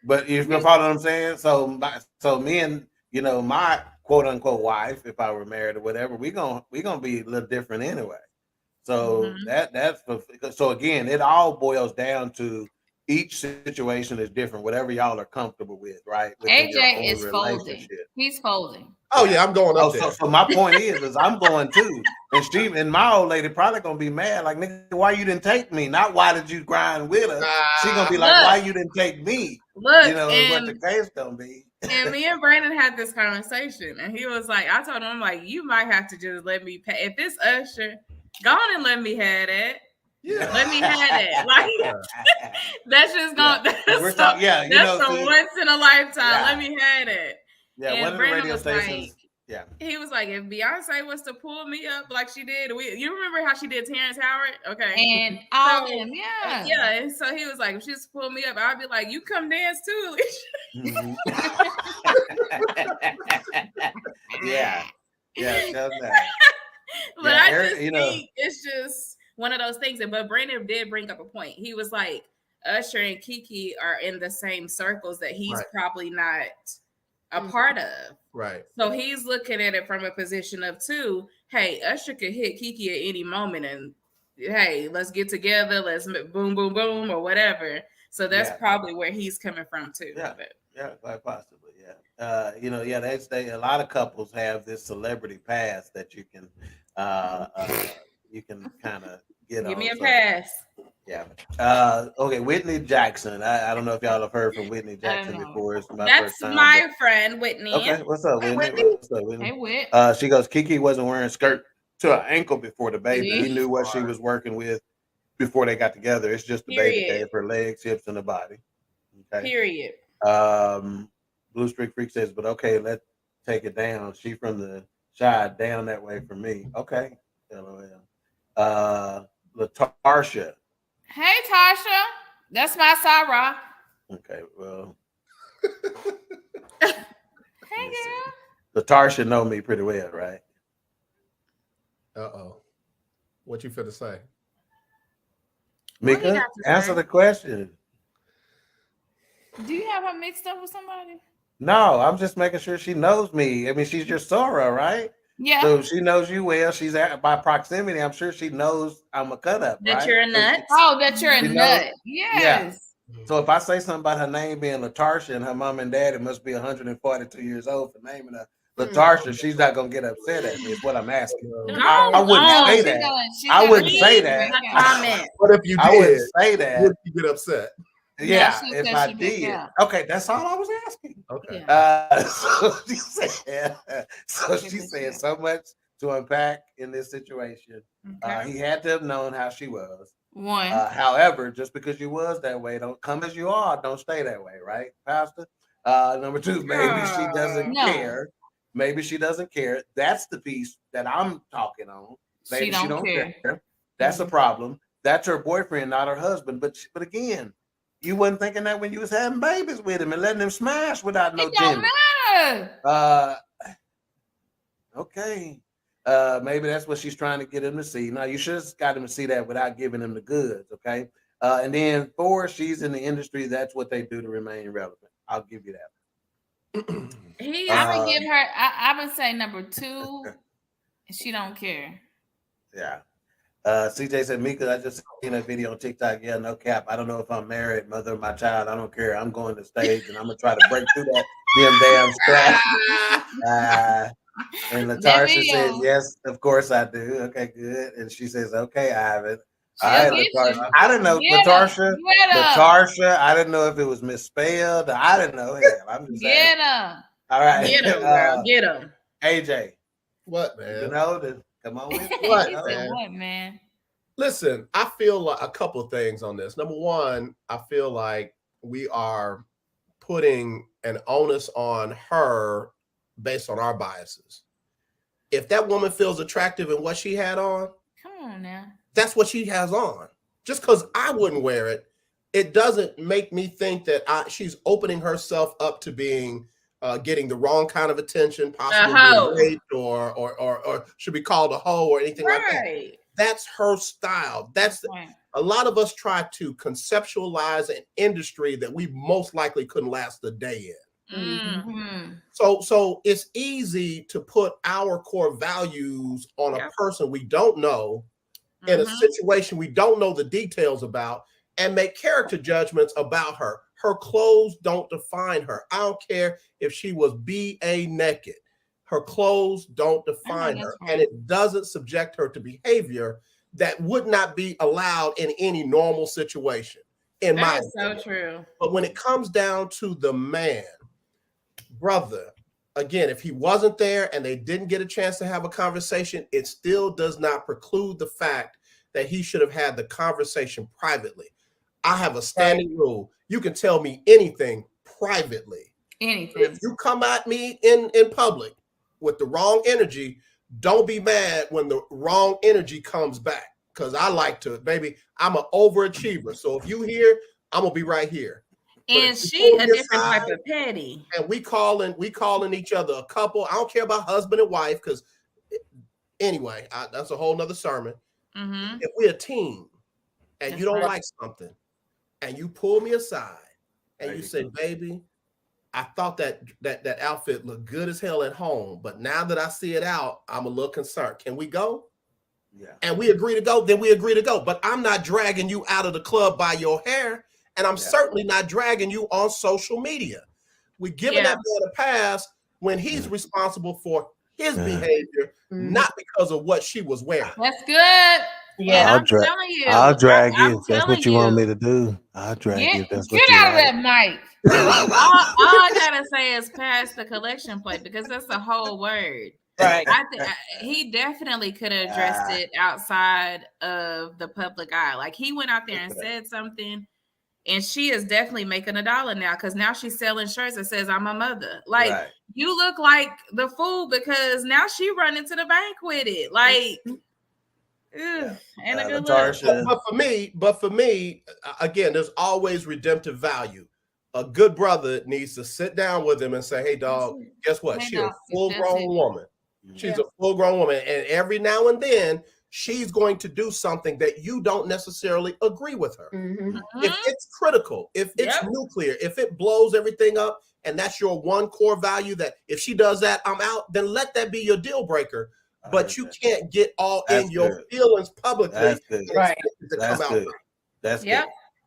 but you follow what I'm saying? So me and my quote unquote wife, if I were married or whatever, we gonna be a little different anyway. So so again, it all boils down to each situation is different. Whatever y'all are comfortable with, right? AJ is folding. He's folding. Oh yeah, I'm going up there. So my point is I'm going too. And my old lady probably gonna be mad, like, nigga, why you didn't take me? Not why did you grind with her? She gonna be like, why you didn't take me? Look, what the case gonna be. And me and Brandon had this conversation, and he was like, I told him, I'm like, you might have to just let me pay. If it's Usher, go on and let me have it. Yeah. Let me have it. Like that's just gonna that's some once in a lifetime. Yeah. Let me have it. Yeah, and one of the radio stations. Like, he was like, if Beyonce was to pull me up like she did, you remember how she did Terrence Howard? Okay. And all of them, yeah. Yeah. And so he was like, if she was to pull me up, I'd be like, you come dance too. Mm-hmm. Yeah. But I just think it's just one of those things. But Brandon did bring up a point. He was like, Usher and Keke are in the same circles that he's probably not a part of. Right. So he's looking at it from a position of hey, Usher could hit Keke at any moment and hey, let's get together, let's boom, boom, boom, or whatever. So that's probably where he's coming from too. Yeah, quite possibly. Yeah. They say a lot of couples have this celebrity pass that you can kind of get on. Give me a pass. Yeah. Okay, Whitney Jackson. I don't know if y'all have heard from Whitney Jackson before. It's That's my friend Whitney. Okay, what's up, Whitney? What's up, Whitney? Hey, Whit. She goes, Keke wasn't wearing skirt to her ankle before the baby. He knew what she was working with before they got together. It's just the baby gave her legs, hips, and the body. Okay. Period. Blue Streak Freak says, but okay, let's take it down. She from the side down that way from me. Okay. LOL. LaTarsha. Hey, Tasha. That's my Sarah. Okay, well. Hey, girl. LaTarsha know me pretty well, right? Uh-oh. What you finna say? Mika, answer the question. Do you have her mixed up with somebody? No, I'm just making sure she knows me. I mean, she's your Sora, right? Yeah. So she knows you well. She's by proximity. I'm sure she knows I'm a cut up. That you're a nut. That you're a nut. Yes. Yeah. So if I say something about her name being LaTarsha and her mom and dad, it must be 142 years old for naming her LaTarsha. She's not gonna get upset at me. Is what I'm asking. I wouldn't say that. I wouldn't say that. But if you did, I wouldn't say that. Would you get upset? Yeah, if I did. Okay, that's all I was asking. Okay. So she said so much to unpack in this situation. He had to have known how she was. One. However, just because you was that way, don't come as you are. Don't stay that way, right, Pastor? Number two, maybe she doesn't care. Maybe she doesn't care. That's the piece that I'm talking on. Maybe she don't care. That's a problem. that's her boyfriend, not her husband. But again, you wasn't thinking that when you was having babies with him and letting him smash without no It don't Jimmy. matter. Okay. Maybe that's what she's trying to get him to see. Now you should have got him to see that without giving him the goods. Okay. And then 4, she's in the industry. That's what they do to remain relevant. I'll give you that. I would give her. I would say number 2. She don't care. Yeah. CJ said, Mika, I just seen a video on TikTok. Yeah, no cap. I don't know if I'm married, mother of my child. I don't care. I'm going to stage and I'm gonna try to break through that damn strap. And Latasha said, yes, of course I do. Okay, good. And she says, okay, Ivan. All right, Latasha. I didn't know Latasha. I didn't know if it was misspelled. I didn't know. Hell, I'm just saying. Get him. All right. Get him, girl. Get him. AJ. What, man? You know, come on with it. What, man? Listen, I feel like a couple of things on this. Number one, I feel like we are putting an onus on her based on our biases. If that woman feels attractive in what she had on, come on now. That's what she has on. Just because I wouldn't wear it, it doesn't make me think that she's opening herself up to being getting the wrong kind of attention, possibly raped or should be called a hoe or anything like that. That's her style. That's a lot of us try to conceptualize an industry that we most likely couldn't last a day in. Mm-hmm. So it's easy to put our core values on a person we don't know in a situation we don't know the details about and make character judgments about her. Her clothes don't define her. I don't care if she was BA naked. Her clothes don't define her, and it doesn't subject her to behavior that would not be allowed in any normal situation. In my opinion. So true. But when it comes down to the man, brother, again, if he wasn't there and they didn't get a chance to have a conversation, it still does not preclude the fact that he should have had the conversation privately. I have a standing rule. You can tell me anything privately. Anything. If you come at me in public with the wrong energy, don't be mad when the wrong energy comes back. Because I like to, baby, I'm an overachiever. So if you here, I'm going to be right here. And she a different type of petty. And we calling each other a couple. I don't care about husband and wife because anyway, that's a whole nother sermon. Mm-hmm. If we're a team and you don't like something and you pull me aside and you say, baby, I thought that outfit looked good as hell at home, but now that I see it out, I'm a little concerned. Can we go? Yeah. And we agree to go, then we agree to go. But I'm not dragging you out of the club by your hair. And I'm certainly not dragging you on social media. We're giving that man a pass when he's responsible for his behavior, not because of what she was wearing. That's good. Yeah, I'll drag you. That's what you want me to do. I'll drag you. That's what get you out like. of that mic. all I gotta say is pass the collection plate because that's the whole word. Right. I think he definitely could have addressed it outside of the public eye. Like he went out there and said something, and she is definitely making $1 now because now she's selling shirts that says "I'm a mother." Like you look like the fool because now she run into the bank with it. Like. And a good look. But for me, again, there's always redemptive value. A good brother needs to sit down with him and say, "Hey, dog, guess what? She's a full-grown woman. She's a full-grown woman, and every now and then, she's going to do something that you don't necessarily agree with her. If it's critical, if it's nuclear, if it blows everything up, and that's your one core value that if she does that, I'm out. Then let that be your deal breaker." But you can't get all in your feelings publicly. That's good. That's good.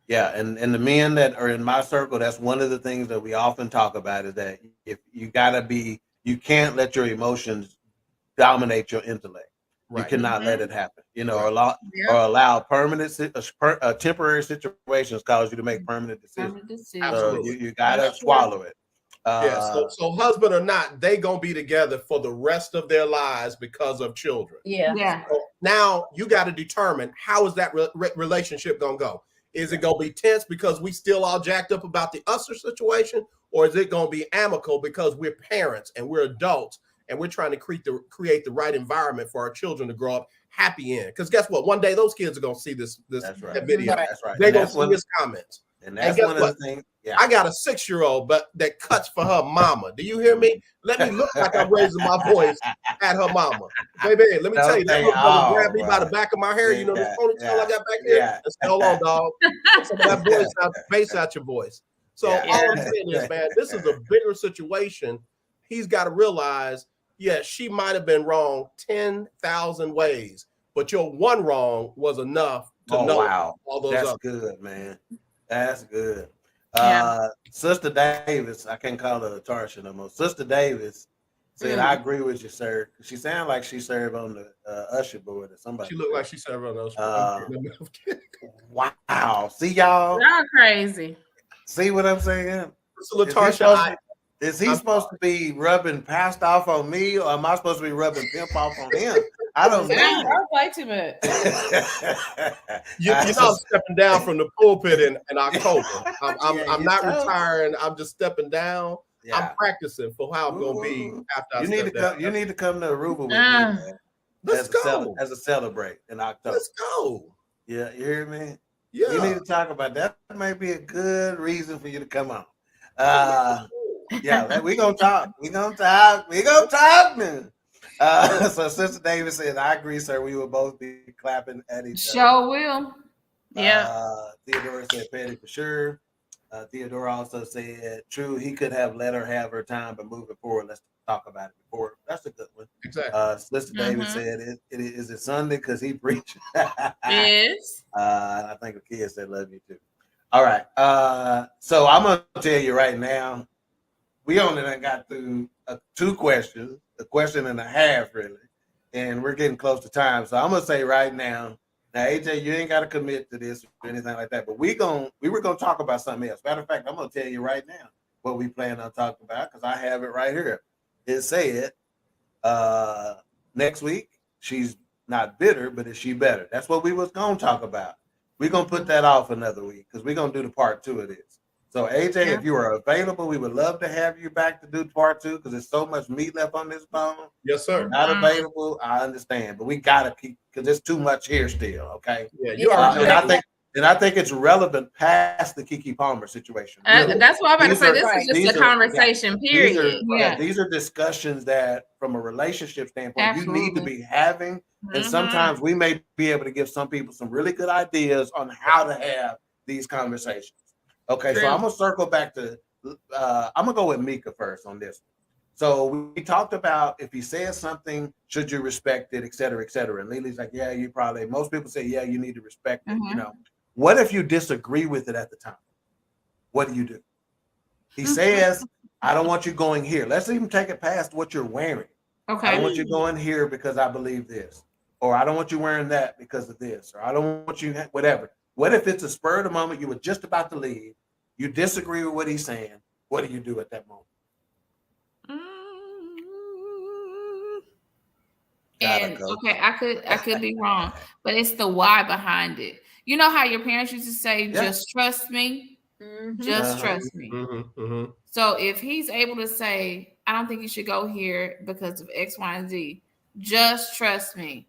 Yeah, and the men that are in my circle, that's one of the things that we often talk about is that if you can't let your emotions dominate your intellect. You cannot let it happen. You know, or allow temporary situations cause you to make permanent decisions. So you gotta swallow it. So husband or not, they gonna be together for the rest of their lives because of children. So now you got to determine how is that relationship gonna go. Is it gonna be tense because we still all jacked up about the Usher situation, or is it gonna be amicable because we're parents and we're adults and we're trying to create the right environment for our children to grow up happy in. Because guess what? One day those kids are gonna see this video. That's right. They're gonna see his comments. And that's guess one what? of the things. Yeah. I got a 6-year-old, but that cuts for her mama. Do you hear me? Let me look like I'm raising my voice at her mama. Baby, let me tell you, that little brother grabbed me by the back of my hair. You know this ponytail I got back here? And say, hold on, dog. Get some of that voice out, bass out your voice. So all I'm saying is, man, this is a bigger situation. He's got to realize, yeah, she might have been wrong 10,000 ways, but your one wrong was enough to know all those That's others. good, man. That's good. Yeah. Sister Davis, I can't call her Tarsha no more. Sister Davis said, I agree with you, sir. She sounded like she served on the usher board or somebody. She looked like she served on those. Wow. See, y'all? Y'all crazy. See what I'm saying? So Tarsha, is he supposed to be rubbing passed off on me, or am I supposed to be rubbing pimp off on him? I don't know. I play too much. You know, I'm stepping down from the pulpit in October. I'm not retiring. I'm just stepping down. Yeah. I'm practicing for how I'm going to be after I step down. You need to come to Aruba with me, man. Let's go. As a celebrate in October. Let's go. Yeah, you hear me? Yeah. You need to talk about that. That might be a good reason for you to come on. Yeah, we're going to talk. We're going to talk, man. So Sister Davis said, I agree, sir. We will both be clapping at each other. Sure will. Yeah. Theodora said, Petty for sure. Theodora also said, true, he could have let her have her time, but moving forward, let's talk about it before. That's a good one. Exactly. Sister Davis said, is it Sunday because he preached? Yes. I think the kids said, love you too. All right. So I'm going to tell you right now, we only done got through 2 questions, a question and a half, really, and we're getting close to time. So I'm going to say right now, AJ, you ain't got to commit to this or anything like that, but we were going to talk about something else. Matter of fact, I'm going to tell you right now what we plan on talking about because I have it right here. It said next week, she's not bitter, but is she better? That's what we was going to talk about. We're going to put that off another week because we're going to do the part 2 of this. So AJ, if you are available, we would love to have you back to do part 2 because there's so much meat left on this bone. Yes, sir. Not available, I understand, but we gotta keep because there's too much here still. Okay. Yeah, you are. And I think it's relevant past the Keke Palmer situation. Really. That's what I'm about to say. This is just a conversation, period. These are discussions that, from a relationship standpoint, you need to be having. And sometimes we may be able to give some people some really good ideas on how to have these conversations. Okay, so I'm gonna circle back to I'm gonna go with Mika first on this. So we talked about if he says something, should you respect it, et cetera, et cetera. And Lily's like, yeah, you probably, most people say, yeah, you need to respect it. You know, what if you disagree with it at the time? What do you do? He says, I don't want you going here. Let's even take it past what you're wearing. Okay. I don't want you going here because I believe this, or I don't want you wearing that because of this, or I don't want you, whatever. What if it's a spur of the moment, you were just about to leave, you disagree with what he's saying, what do you do at that moment? And okay, I could be wrong, but it's the why behind it. You know how your parents used to say, just trust me, just trust me. So if he's able to say, I don't think you should go here because of X, Y, and Z, just trust me.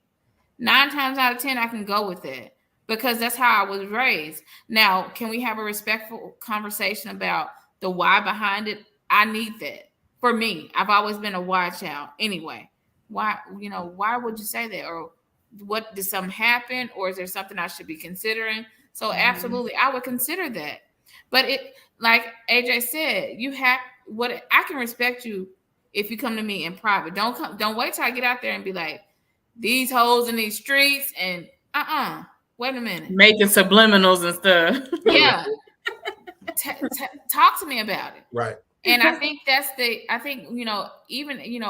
9 times out of 10, I can go with that because that's how I was raised. Now, can we have a respectful conversation about the why behind it? I need that. For me, I've always been a why child anyway. Why would you say that? Or what, did something happen? Or is there something I should be considering? So absolutely, I would consider that. But it, like AJ said, I can respect you if you come to me in private. Don't wait till I get out there and be like, these hoes in these streets and wait a minute. Making subliminals and stuff. Yeah. Talk to me about it. Right. And I think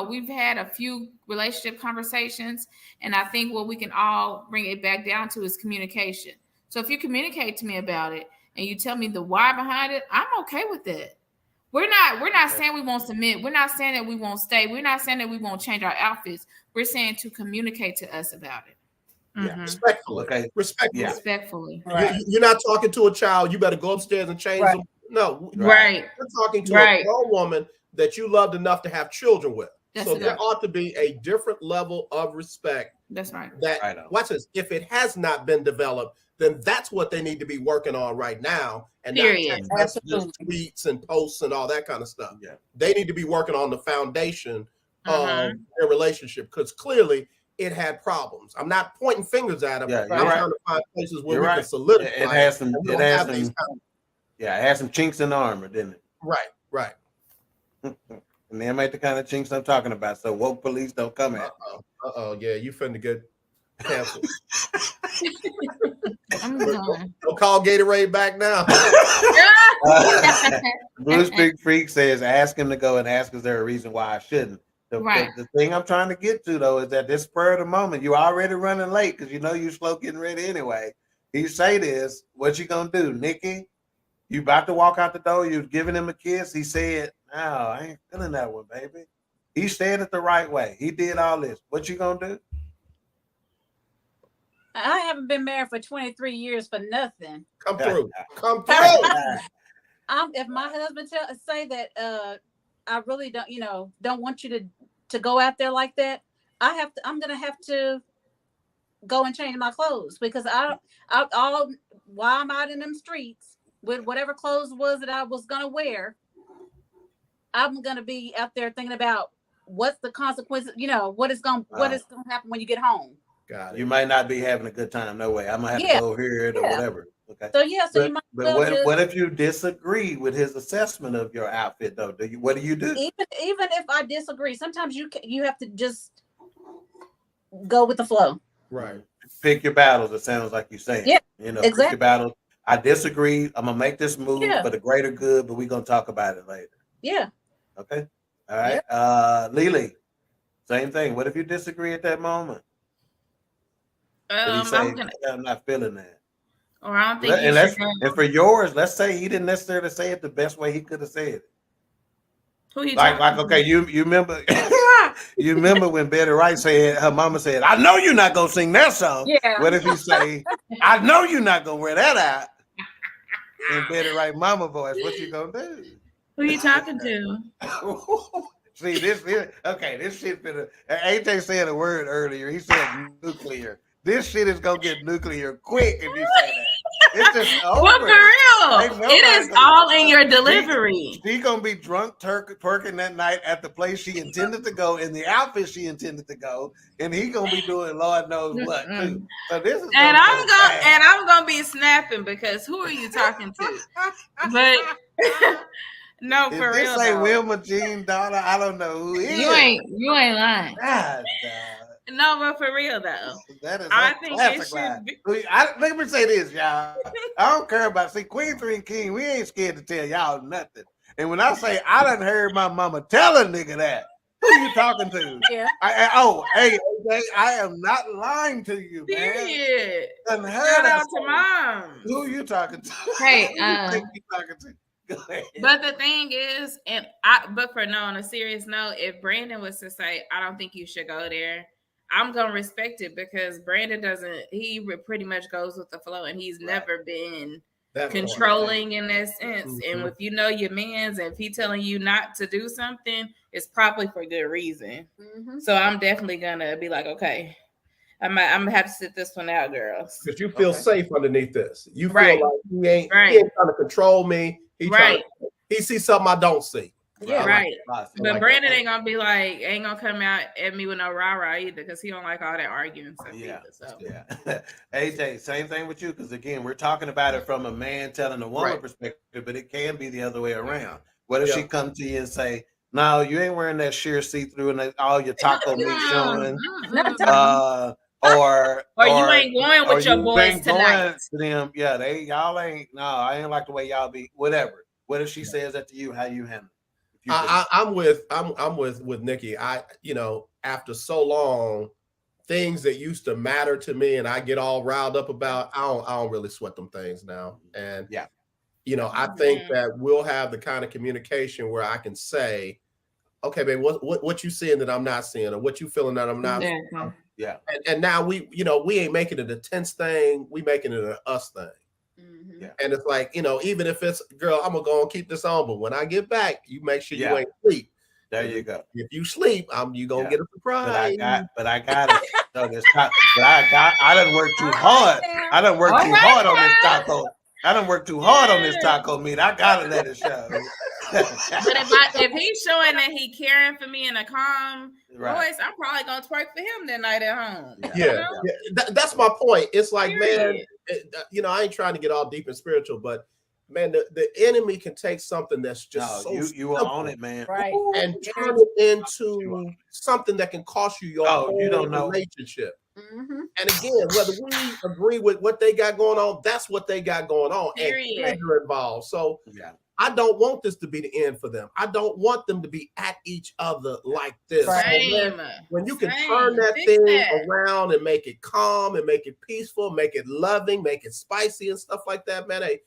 we've had a few relationship conversations, and I think what we can all bring it back down to is communication. So if you communicate to me about it and you tell me the why behind it, I'm okay with that. We're not saying we won't submit. We're not saying that we won't stay. We're not saying that we won't change our outfits. We're saying to communicate to us about it. Yeah, respectfully. Okay. Respectfully. Respectfully. Right. You're not talking to a child. You better go upstairs and change them. No. Right. You're talking to a grown woman that you loved enough to have children with. So there ought to be a different level of respect. That's right. That watch this. If it has not been developed, then that's what they need to be working on right now, and Period. not just tweets and posts and all that kind of stuff. Yeah. They need to be working on the foundation of their relationship, because clearly it had problems. I'm not pointing fingers at them. Yeah, I'm trying to find places where we can solidify. It has some. It has some chinks in the armor, didn't it? Right. And them ain't the kind of chinks I'm talking about. So woke police don't come at. Yeah, you finna get canceled. I'm done. Don't call Gatorade back now. Blue Street Freak says, ask him to go and ask, is there a reason why I shouldn't? The thing I'm trying to get to, though, is that this spur of the moment, you're already running late because you know you're slow getting ready anyway. He say this, what you gonna do, Nikki? You about to walk out the door, you're giving him a kiss. He said, no, I ain't feeling that one, baby. He said it the right way. He did all this. What you gonna do? I haven't been married for 23 years for nothing. Come through. If my husband say that I really don't want you to go out there like that, I'm gonna have to go and change my clothes, because while I'm out in them streets with whatever clothes was that I was gonna wear, I'm gonna be out there thinking about what's the consequences, what is gonna happen when you get home. Got it. You might not be having a good time. No way. I'm gonna have to go here or whatever. Okay. So you might. But what if you disagree with his assessment of your outfit, though? What do you do? Even if I disagree, sometimes you have to just go with the flow. Right. Pick your battles. It sounds like you're saying. Yeah. Pick your battles. I disagree. I'm gonna make this move for the greater good, but we're gonna talk about it later. Yeah. Okay. All right. Lily, same thing. What if you disagree at that moment? I'm not feeling that. Or I don't think and for yours, let's say he didn't necessarily say it the best way he could have said it. Who you okay, you remember you remember when Betty Wright said, her mama said, I know you're not gonna sing that song. Yeah. What if you say, I know you're not gonna wear that out? In Betty Wright mama voice, what you gonna do? Who you talking to? See, this shit been AJ said a word earlier. He said nuclear. This shit is gonna get nuclear quick if you say that. It's just over. Well, for real, it is all in your delivery. She gonna be drunk twerking that night at the place she intended to go, in the outfit she intended to go, and he gonna be doing Lord knows what too. So this is I'm gonna be snapping, because who are you talking to? But no, if for this real. Say Wilma Jean daughter, I don't know who is. You ain't lying. God, no, but for real though, I think it should be. Let me say this, y'all. I don't care about Queen 3 and King. We ain't scared to tell y'all nothing. And when I say I done heard my mama tell a nigga that, who you talking to? Yeah. Hey, I am not lying to you, man. Period. Shout out to mom. Who you talking to? Hey, you talking to? Go ahead. But the thing is, on a serious note, if Brandon was to say, I don't think you should go there, I'm gonna respect it, because Brandon pretty much goes with the flow, and he's never been controlling in that sense. Mm-hmm. And if you know your man's, and if he's telling you not to do something, it's probably for good reason. Mm-hmm. So I'm definitely gonna be like, okay, I'm gonna have to sit this one out, girls. Because you feel safe underneath this. You feel like he ain't trying to control me. He sees something I don't see. Yeah, right. But Brandon ain't gonna be like, ain't gonna come out at me with no rah-rah either, because he don't like all that arguing stuff either. So AJ, same thing with you, because again, we're talking about it from a man telling a woman perspective, but it can be the other way around. What if she come to you and say, no, you ain't wearing that sheer see-through and all your taco meat showing, or you ain't going with your boys tonight. To them, y'all ain't. No, I ain't like the way y'all be. Whatever. What if she says that to you? How you handle it? I'm with Nikki. After so long, things that used to matter to me and I get all riled up about, I don't really sweat them things now. And I think that we'll have the kind of communication where I can say, okay, babe, what you seeing that I'm not seeing, or what you feeling that I'm not seeing. Yeah. And now we ain't making it a tense thing, we making it an us thing. Yeah. And it's like, even if it's, girl, I'm gonna go and keep this on, but when I get back, you make sure you ain't sleep. There you go. If you sleep, you gonna get a surprise. But I got it. So this I done worked too hard. I done worked too hard on this taco. I done worked too hard on this taco meat. I gotta let it show. But if he's showing that he caring for me in a calm voice, I'm probably gonna twerk for him that night at home. Yeah. That's my point. It's like, man, I ain't trying to get all deep and spiritual, but man, the enemy can take something that's just you were on it, man, right, and turn it into something that can cost you your whole relationship. Mm-hmm. And again, whether we agree with what they got going on, that's what they got going on, and they're involved. So I don't want this to be the end for them. I don't want them to be at each other like this. So when you can turn that thing around and make it calm and make it peaceful, make it loving, make it spicy and stuff like that, man. Hey,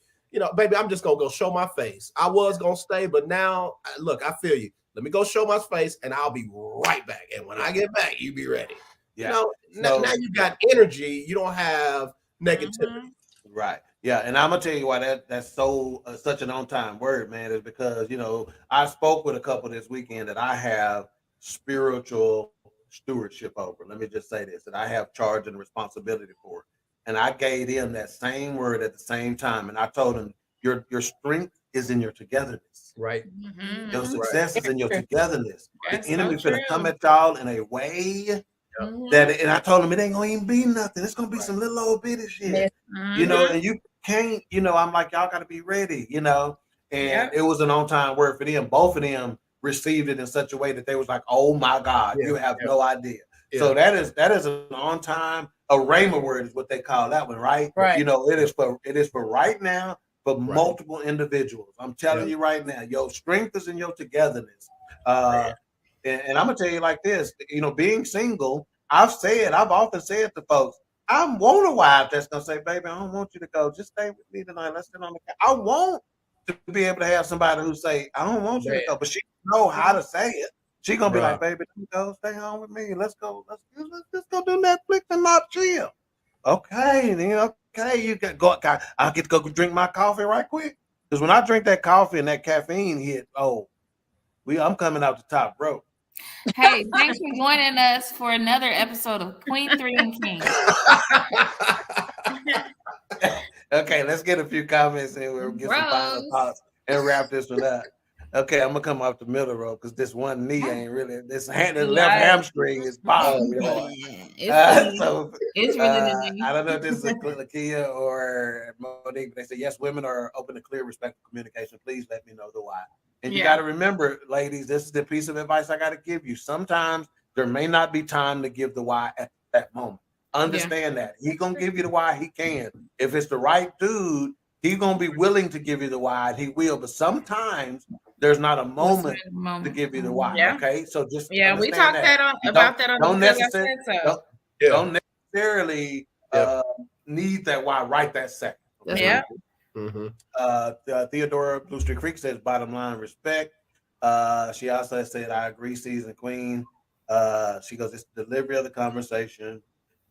baby, I'm just gonna go show my face. I was gonna stay, but now look, I feel you. Let me go show my face, and I'll be right back. And when I get back, you be ready. Yeah. Now you got energy. You don't have negativity. Right. Yeah, and I'm gonna tell you why that's so such an on-time word, man, is because I spoke with a couple this weekend that I have spiritual stewardship over. Let me just say this, that I have charge and responsibility for. And I gave them that same word at the same time, and I told them your strength is in your togetherness. Right. Mm-hmm. Your success is in your togetherness. The enemy finna come at y'all in a way that, and I told him it ain't gonna even be nothing. It's gonna be some little old bitty shit, and you can't, I'm like, y'all gotta be ready, and it was an on-time word for them. Both of them received it in such a way that they was like, oh my God, you have no idea. So that is an on-time, a rhema word is what they call that one, right? Right. It is for right now, for multiple individuals. I'm telling you right now, your strength is in your togetherness. And I'm gonna tell you like this, being single, I've often said to folks, I want a wife that's gonna say, baby, I don't want you to go. Just stay with me tonight. Let's sit on the couch. I want to be able to have somebody who say, I don't want you to go, but she know how to say it. She gonna be like, baby, go stay home with me. Let's go. Let's go do Netflix and not chill. Okay, then you can go. I'll get to go drink my coffee right quick. Because when I drink that coffee and that caffeine hit, I'm coming out the top rope. Hey, thanks for joining us for another episode of Queen 3 and King. Okay, let's get a few comments and we'll get some final thoughts and wrap this one up. Okay, I'm gonna come off the middle rope because this one knee ain't really. This left hamstring is bothering me. It's really. I don't know if this is Lakia or Monique, but they say yes, women are open to clear, respectful communication. Please let me know the why. And you got to remember, ladies, this is the piece of advice I got to give you. Sometimes there may not be time to give the why at that moment. Understand that. He gonna give you the why he can. If it's the right dude, he gonna be willing to give you the why. He will. But sometimes there's not a moment to give you the why. Yeah. Okay, so just we talked about that on don't necessarily need that why right that second. Okay? Yeah. Theodora Blue Street Creek says bottom line respect. She also said I agree, season queen. She goes, it's the delivery of the conversation.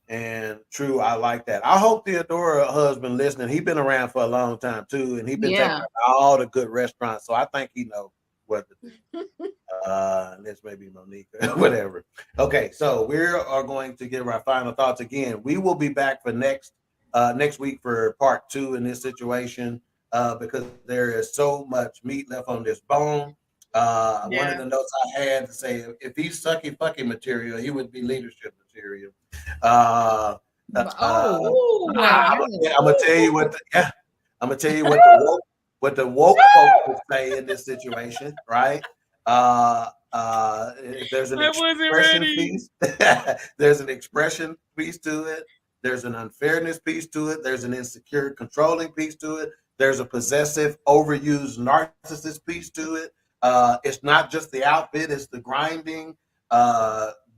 And true, I like that. I hope Theodora husband listening. He's been around for a long time too, and he's been taking all the good restaurants. So I think he knows what to do. This may be Monique or whatever. Okay, so we are going to give our final thoughts again. We will be back for next week for part 2 in this situation because there is so much meat left on this bone. One of the notes I had to say, if he's sucky fucking material, he would be leadership material. I'm gonna tell you what the woke folks would say in this situation, right? If there's an expression piece, there's an expression piece to it. There's an unfairness piece to it. There's an insecure, controlling piece to it. There's a possessive, overused narcissist piece to it. It's not just the outfit; it's the grinding,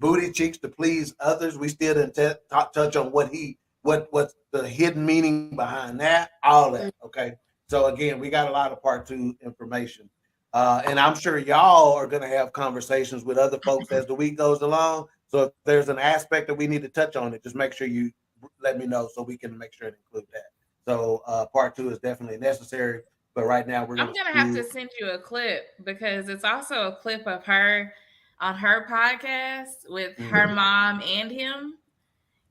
booty cheeks to please others. We still didn't touch on what's the hidden meaning behind that. All that. Okay. So again, we got a lot of part 2 information, and I'm sure y'all are going to have conversations with other folks as the week goes along. So if there's an aspect that we need to touch on it, just make sure you let me know so we can make sure to include that. So part 2 is definitely necessary. But right now we're I'm gonna have to send you a clip because it's also a clip of her on her podcast with her mom and him.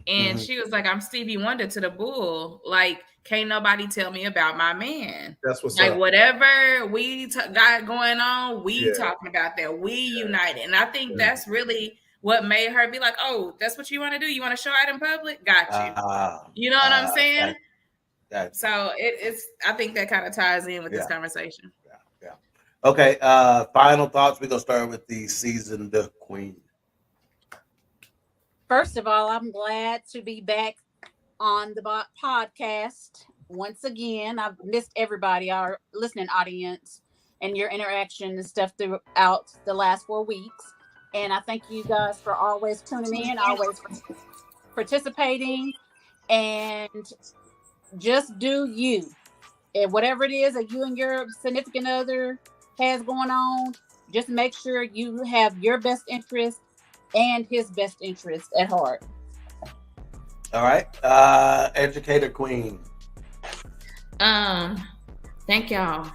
And she was like, I'm Stevie Wonder to the bull. Like, can't nobody tell me about my man. That's what's like up. Whatever we got going on, we talking about that. We united. And I think that's really what made her be like, oh, that's what you want to do? You want to show out in public? Got you. You know what I'm saying? So it's I think that kind of ties in with this conversation. Yeah. Okay. Final thoughts. We're gonna start with the seasoned queen. First of all, I'm glad to be back on the podcast once again. I've missed everybody, our listening audience, and your interaction and stuff throughout the last 4 weeks. And I thank you guys for always tuning in, always participating, and just do you. And whatever it is that you and your significant other has going on, just make sure you have your best interest and his best interest at heart. All right. Educator queen. Thank y'all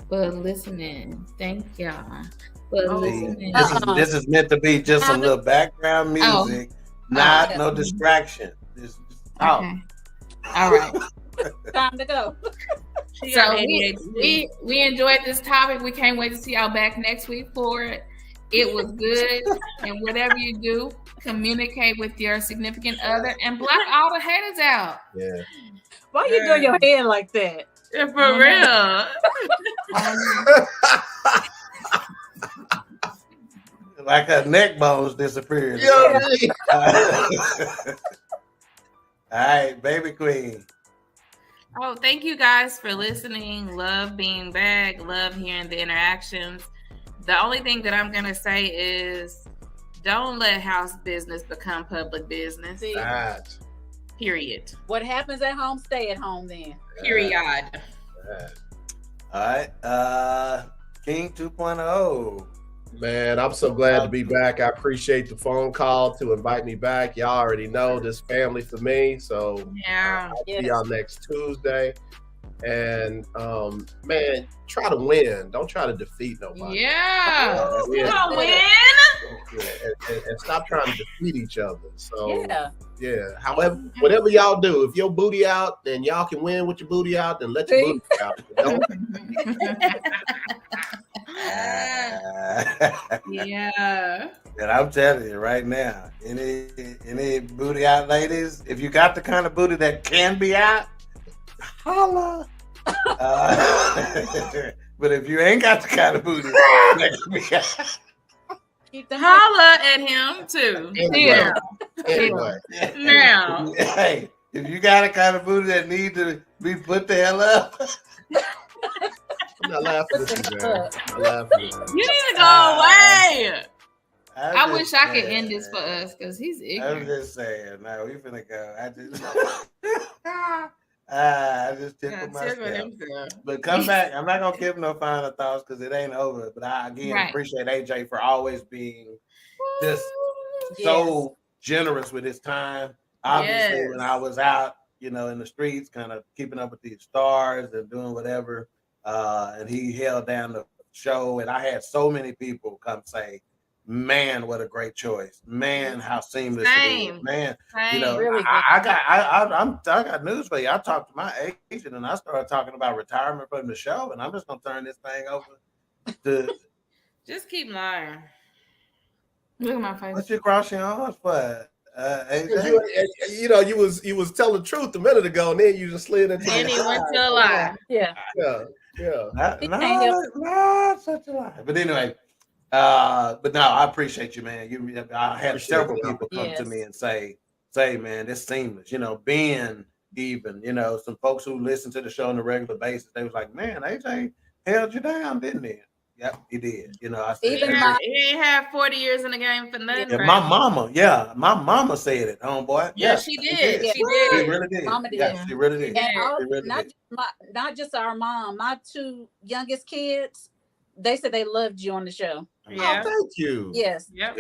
for listening. Thank y'all for listening. This is meant to be just some little background music, not no distraction. Just talk. Okay. All right. Time to go. So we enjoyed this topic. We can't wait to see y'all back next week for it. It was good. And whatever you do, communicate with your significant other and block all the haters out. Yeah. Why you doing your head like that? Yeah, for real. Like her neck bones disappeared. All right, baby queen. Oh, thank you guys for listening. Love being back. Love hearing the interactions. The only thing that I'm going to say is don't let house business become public business. Period. What happens at home, stay at home then. Period. All right. King 2.0. Man, I'm so glad to be back. I appreciate the phone call to invite me back. Y'all already know this family for me. So I'll see y'all next Tuesday. And man, try to win. Don't try to defeat nobody. Yeah. We're gonna win. And stop trying to defeat each other. So however, whatever y'all do, if your booty out, then y'all can win with your booty out, then let your booty out. Don't. Yeah. And I'm telling you right now, any booty out ladies, if you got the kind of booty that can be out, holla. But if you ain't got the kind of booty that can be out, holla at him too. Anyway. Now. Hey, if you got a kind of booty that need to be put the hell up. I'm not laughing at you, man. I'm laughing. You need to go away. I wish I could end this for us because he's ignorant. I'm just saying. No, we finna go. I just tickled myself. But come back. I'm not gonna give no final thoughts because it ain't over. But I again appreciate AJ for always being just so generous with his time. Obviously, when I was out, in the streets, kind of keeping up with these stars and doing whatever, and he held down the show. And I had so many people come say, "Man, what a great choice! Man, how seamless it is! Man, really I got news for you. I talked to my agent and I started talking about retirement from the show, and I'm just gonna turn this thing over to. Just keep lying. Look at my face. What you cross your arms for? AJ? You was telling the truth a minute ago, and then you just slid into. And he went to a lie. Yeah. Not such a lie. But anyway. But no, I appreciate you, man. I had several people come to me and say, man, this seamless. Ben, even, some folks who listen to the show on a regular basis, they was like, man, AJ held you down, didn't he? Yep, he did. I said, he ain't had 40 years in the game for nothing. Yeah, my mama said it, homeboy. Yeah, she did. She really did. Mama did. Yeah, she really did. And not just our mom, my two youngest kids, they said they loved you on the show. Yeah. Oh, thank you. Yes. Yep.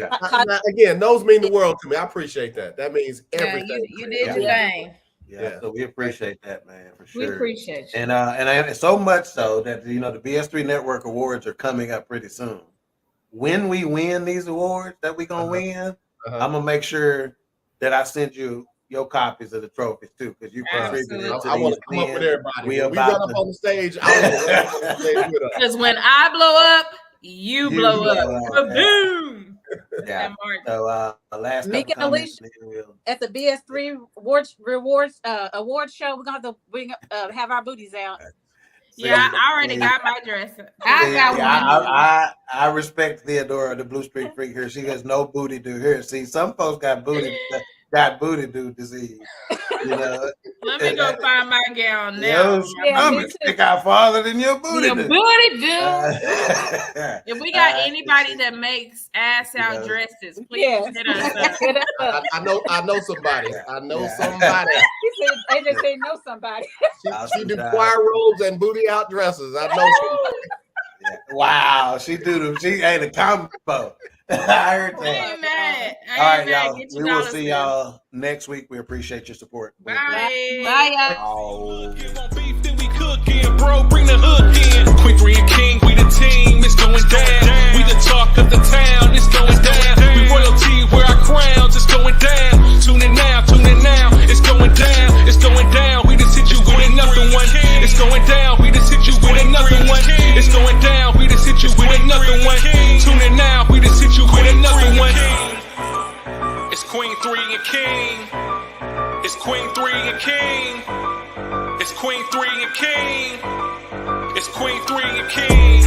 Again, those mean the world to me. I appreciate that. That means everything. You did your thing. Yeah, so we appreciate that, man, for sure. We appreciate you. And so much so that the BS3 Network Awards are coming up pretty soon. When we win these awards that we're gonna win, I'm gonna make sure that I send you your copies of the trophies too, because you contributed to I want to come up with everybody. We run up on the stage. Because when I blow up, you blow up. Boom. Yeah. So last Mika and Alicia at the BS3 award show, we're gonna have to have our booties out. Yeah, I already got my dress. I respect Theodora, the Blue Street Freak here. She has no booty do here. See, some folks got booty do disease. Let me go find my gown now. Your stomach stick out farther than your booty. Your booty do. If we got anybody that makes ass out dresses, please hit us up. I know somebody. I know somebody. They just say know somebody. She do choir robes and booty out dresses. I know somebody. Wow, she do them. She ain't a combo. I heard that. I ain't mad. All right, y'all. We will see y'all next week. We appreciate your support. Bye. Bye, y'all. Bro, bring the hook in. Queen 3 and King, we the team. It's going down. We the talk of the town. It's going down. We royalty, wear our crowns. It's going down. Tune in now. It's going down. It's going down. We just hit you with another one. It's going down. We just hit you with another one. It's going down. We just hit you with another one. Tune in now. We just hit you with another one. It's Queen 3 and King. It's Queen 3 and King. It's Queen 3 and King. It's Queen 3 and King.